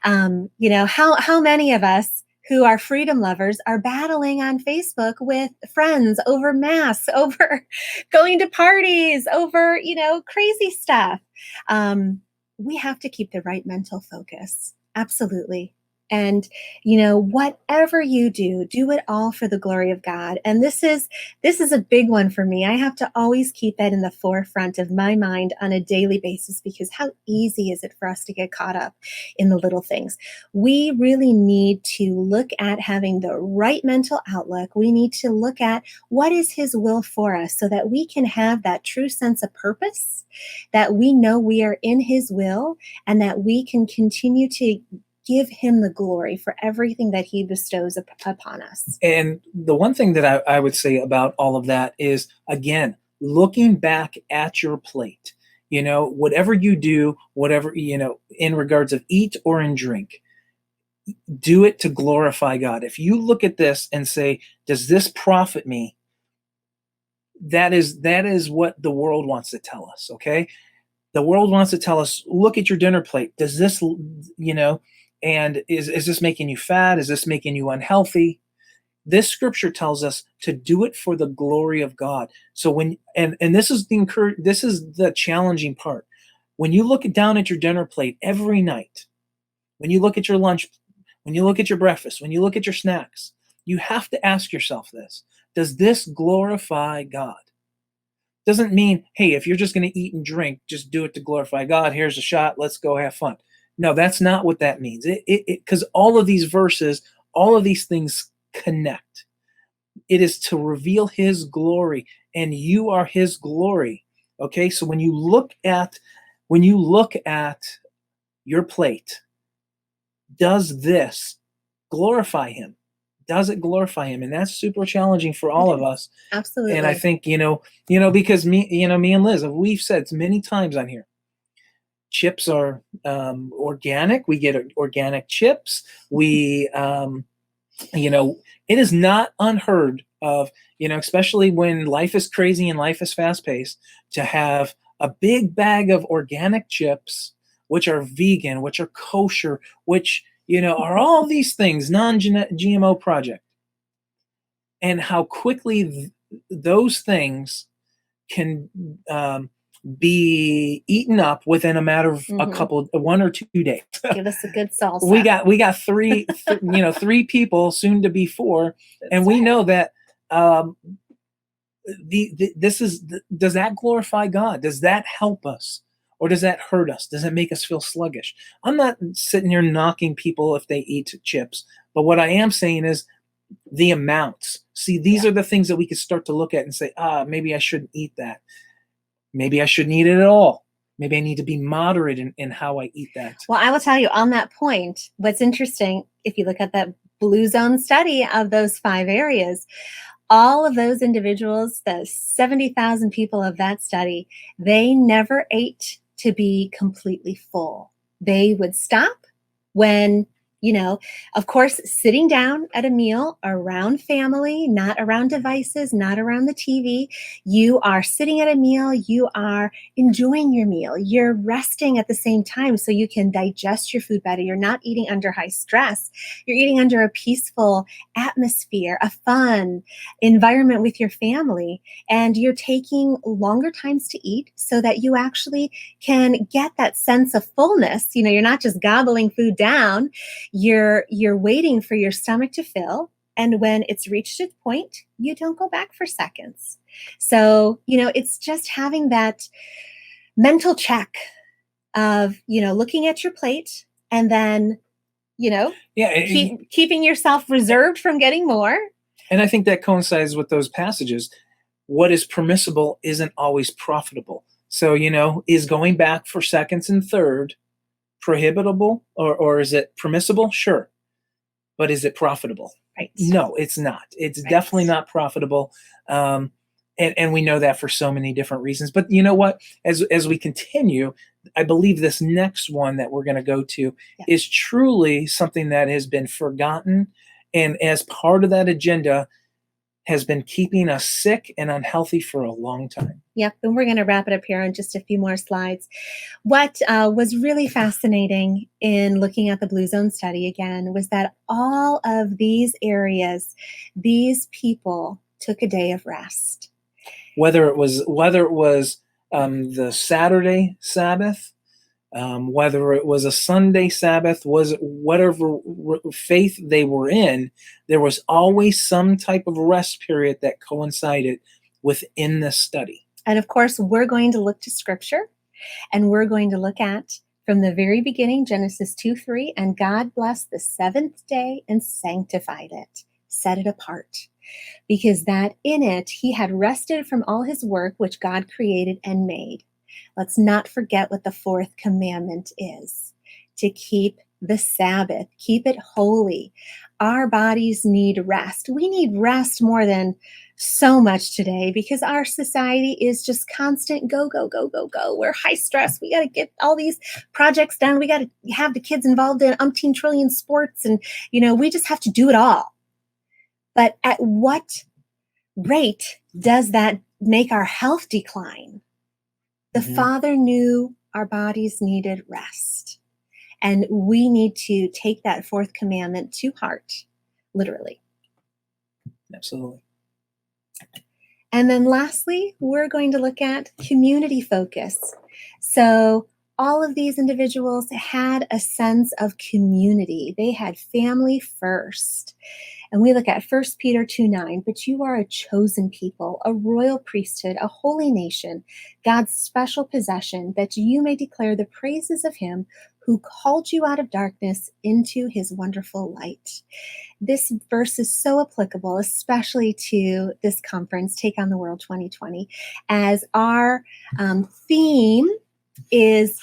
How many of us who are freedom lovers are battling on Facebook with friends over masks, over going to parties, over, crazy stuff. We have to keep the right mental focus. Absolutely. And, whatever you do, do it all for the glory of God. And this is a big one for me. I have to always keep that in the forefront of my mind on a daily basis, because how easy is it for us to get caught up in the little things? We really need to look at having the right mental outlook. We need to look at what is His will for us, so that we can have that true sense of purpose, that we know we are in His will, and that we can continue to give Him the glory for everything that He bestows upon us. And the one thing that I would say about all of that is, again, looking back at your plate. Whatever you do, whatever, in regards of eat or in drink, do it to glorify God. If you look at this and say, does this profit me? That is what the world wants to tell us, okay? The world wants to tell us, look at your dinner plate. Does this, and is this making you fat? Is this making you unhealthy? This scripture tells us to do it for the glory of God. So when, and this is the challenging part. When you look down at your dinner plate every night, when you look at your lunch, when you look at your breakfast, when you look at your snacks, you have to ask yourself this: does this glorify God? Doesn't mean, hey, if you're just going to eat and drink, just do it to glorify God. Here's a shot. Let's go have fun. No, that's not what that means. Because all of these verses, all of these things connect. It is to reveal His glory, and you are His glory. Okay, so when you look at your plate, does this glorify Him? Does it glorify Him? And that's super challenging for all of us. Absolutely. And I think, because me and Liz, we've said many times on here, chips are organic. We get organic chips. We, it is not unheard of, especially when life is crazy and life is fast paced, to have a big bag of organic chips, which are vegan, which are kosher, which, are all these things, non-GMO project. And how quickly those things can be eaten up within a matter of Mm-hmm. 1 or 2 days. Give us a good salsa. We got three people, soon to be 4, and we know that does that glorify God? Does that help us, or does that hurt us? Does it make us feel sluggish? I'm not sitting here knocking people if they eat chips, but what I am saying is the amounts. See, these are the things that we could start to look at and say, maybe I shouldn't eat that. Maybe I shouldn't eat it at all. Maybe I need to be moderate in how I eat that. Well, I will tell you on that point, what's interesting, if you look at that blue zone study of those 5 areas, all of those individuals, the 70,000 people of that study, they never ate to be completely full. They would stop when, of course, sitting down at a meal around family, not around devices, not around the TV. You are sitting at a meal, you are enjoying your meal, you're resting at the same time so you can digest your food better. You're not eating under high stress. You're eating under a peaceful atmosphere, a fun environment with your family, and you're taking longer times to eat so that you actually can get that sense of fullness. You're not just gobbling food down. You're waiting for your stomach to fill, and when it's reached its point, you don't go back for seconds. So, it's just having that mental check of, looking at your plate, and then, keeping yourself reserved from getting more. And I think that coincides with those passages. What is permissible isn't always profitable. So, is going back for seconds and third prohibitable, or is it permissible? Sure. But is it profitable? Right. No, it's not. It's definitely not profitable. And we know that for so many different reasons. But you know what? As we continue, I believe this next one that we're going to go to is truly something that has been forgotten, and as part of that agenda has been keeping us sick and unhealthy for a long time. Yep, and we're going to wrap it up here on just a few more slides. What was really fascinating in looking at the Blue Zone study again was that all of these areas, these people took a day of rest. Whether it was the Saturday Sabbath, whether it was a Sunday Sabbath, was it whatever faith they were in, there was always some type of rest period that coincided within the study. And of course, we're going to look to scripture, and we're going to look at from the very beginning, Genesis 2:3, and God blessed the seventh day and sanctified it, set it apart, because that in it he had rested from all his work which God created and made. Let's not forget what the fourth commandment is: to keep the Sabbath, keep it holy. Our bodies need rest. We need rest more than so much today because our society is just constant go, go, go, go, go. We're high stress. We got to get all these projects done. We got to have the kids involved in umpteen trillion sports. And, we just have to do it all. But at what rate does that make our health decline? The Father knew our bodies needed rest. And we need to take that fourth commandment to heart, literally. Absolutely. And then lastly, we're going to look at community focus. So all of these individuals had a sense of community. They had family first. And we look at 1 Peter 2:9, but you are a chosen people, a royal priesthood, a holy nation, God's special possession, that you may declare the praises of him who called you out of darkness into his wonderful light. This verse is so applicable, especially to this conference, Take on the World 2020, as our theme is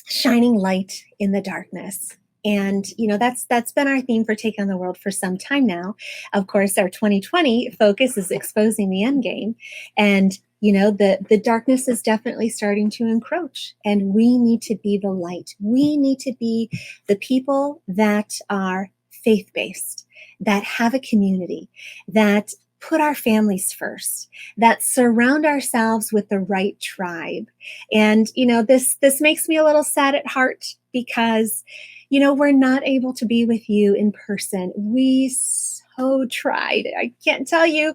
shining light in the darkness. And, that's been our theme for Take on the World for some time now. Of course, our 2020 focus is exposing the end game. And, the darkness is definitely starting to encroach, and we need to be the light. We need to be the people that are faith-based, that have a community, that put our families first, that surround ourselves with the right tribe. And, this makes me a little sad at heart because, we're not able to be with you in person. We so tried. I can't tell you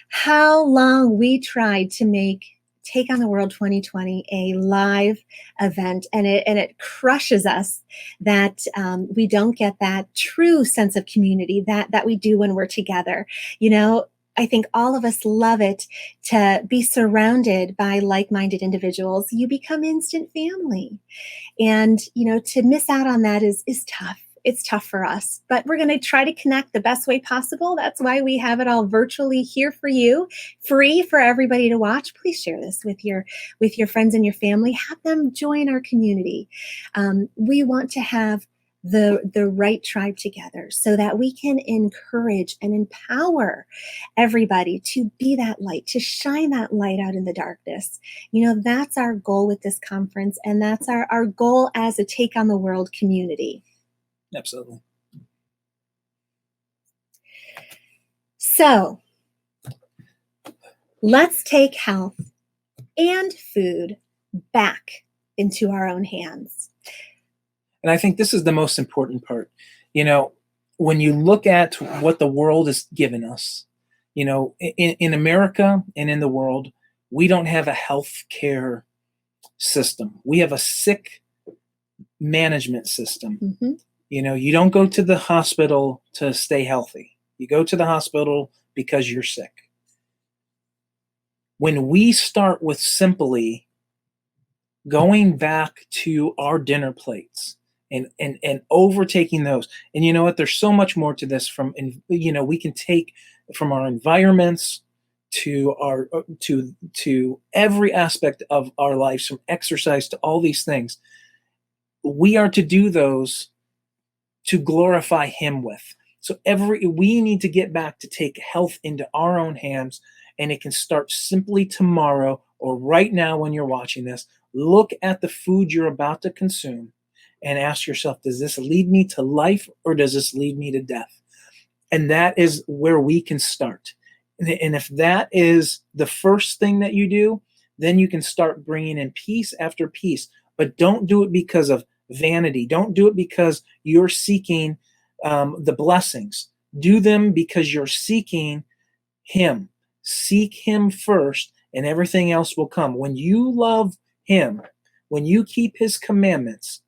how long we tried to make Take on the World 2020 a live event, and it crushes us that we don't get that true sense of community that we do when we're together. I think all of us love it to be surrounded by like-minded individuals. You become instant family. And, to miss out on that is tough. It's tough for us, but we're going to try to connect the best way possible. That's why we have it all virtually here for you, free for everybody to watch. Please share this with your friends and your family. Have them join our community. We want to have the right tribe together so that we can encourage and empower everybody to be that light, to shine that light out in the darkness. That's our goal with this conference, and that's our goal as a Take on the World community. Absolutely. So let's take health and food back into our own hands. And I think this is the most important part. When you look at what the world has given us, in America and in the world, we don't have a health care system. We have a sick management system. Mm-hmm. You don't go to the hospital to stay healthy. You go to the hospital because you're sick. When we start with simply going back to our dinner plates and overtaking those, and you know what, there's so much more to this we can take from our environments to our to every aspect of our lives, from exercise to all these things. We are to do those to glorify him with. So we need to get back to take health into our own hands, and it can start simply tomorrow or right now when you're watching this. Look at the food you're about to consume and ask yourself, does this lead me to life or does this lead me to death? And that is where we can start. And if that is the first thing that you do, then you can start bringing in piece after piece. But don't do it because of vanity. Don't do it because you're seeking the blessings. Do them because you're seeking him. Seek him first, and everything else will come. When you love him, When you keep his commandments,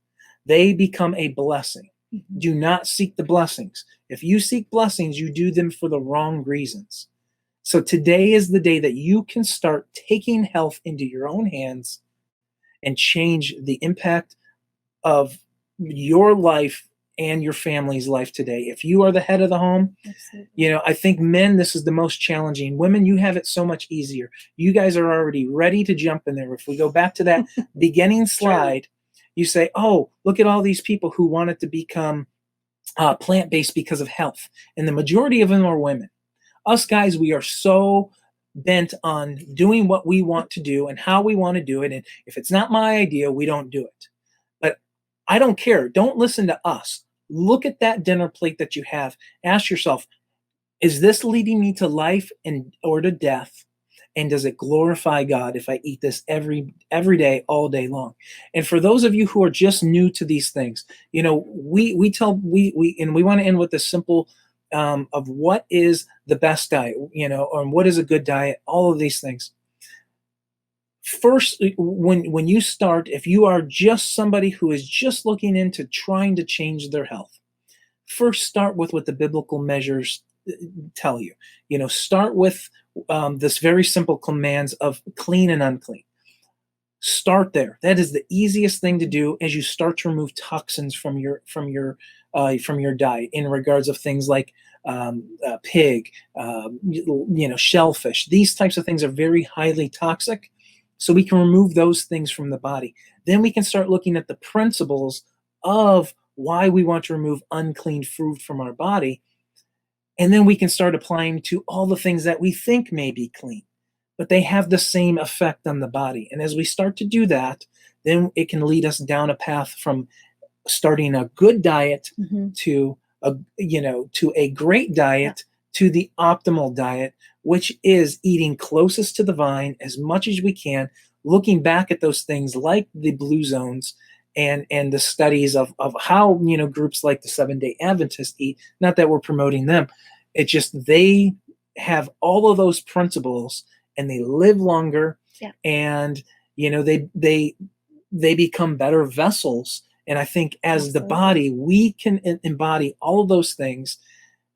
they become a blessing. Mhm. Do not seek the blessings. If you seek blessings, you do them for the wrong reasons. So today is the day that you can start taking health into your own hands and change the impact of your life and your family's life today. If you are the head of the home, Absolutely. I think men, this is the most challenging. Women, you have it so much easier. You guys are already ready to jump in there. If we go back to that beginning slide, you say, oh, look at all these people who wanted to become plant-based because of health. And the majority of them are women. Us guys, we are so bent on doing what we want to do and how we want to do it. And if it's not my idea, we don't do it. But I don't care. Don't listen to us. Look at that dinner plate that you have. Ask yourself, is this leading me to life or to death? And does it glorify God if I eat this every day, all day long? And for those of you who are just new to these things, we want to end with this simple of what is the best diet, or what is a good diet, all of these things. First, when you start, if you are just somebody who is just looking into trying to change their health, first start with what the biblical measures tell you. Start with this very simple commands of clean and unclean. Start there. That is the easiest thing to do as you start to remove toxins from your diet in regards of things like pig, shellfish. These types of things are very highly toxic, so we can remove those things from the body. Then we can start looking at the principles of why we want to remove unclean food from our body. And then we can start applying to all the things that we think may be clean, but they have the same effect on the body. And as we start to do that, then it can lead us down a path from starting a good diet to a great diet, to the optimal diet, which is eating closest to the vine as much as we can, looking back at those things like the blue zones and the studies of how groups like the Seventh-day Adventists eat. Not that we're promoting them, it's just they have all of those principles and they live longer, and they become better vessels. And I think as the body, we can embody all of those things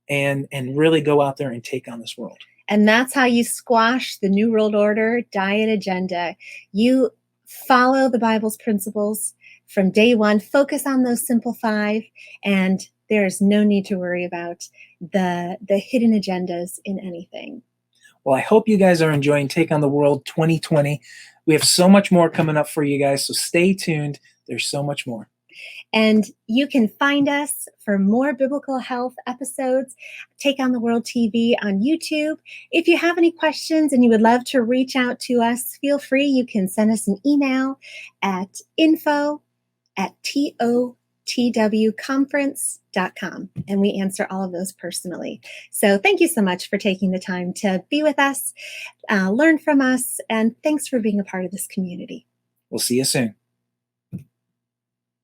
and really go out there and take on this world. And that's how you squash the New World Order diet agenda. You follow the Bible's principles from day one, focus on those simple 5, and there's no need to worry about the hidden agendas in anything. Well, I hope you guys are enjoying Take on the World 2020. We have so much more coming up for you guys, so stay tuned. There's so much more. And you can find us for more biblical health episodes, Take on the World TV on YouTube. If you have any questions and you would love to reach out to us, feel free. You can send us an email at info@TOTW20.com, and we answer all of those personally. So thank you so much for taking the time to be with us, learn from us, and thanks for being a part of this community. We'll see you soon.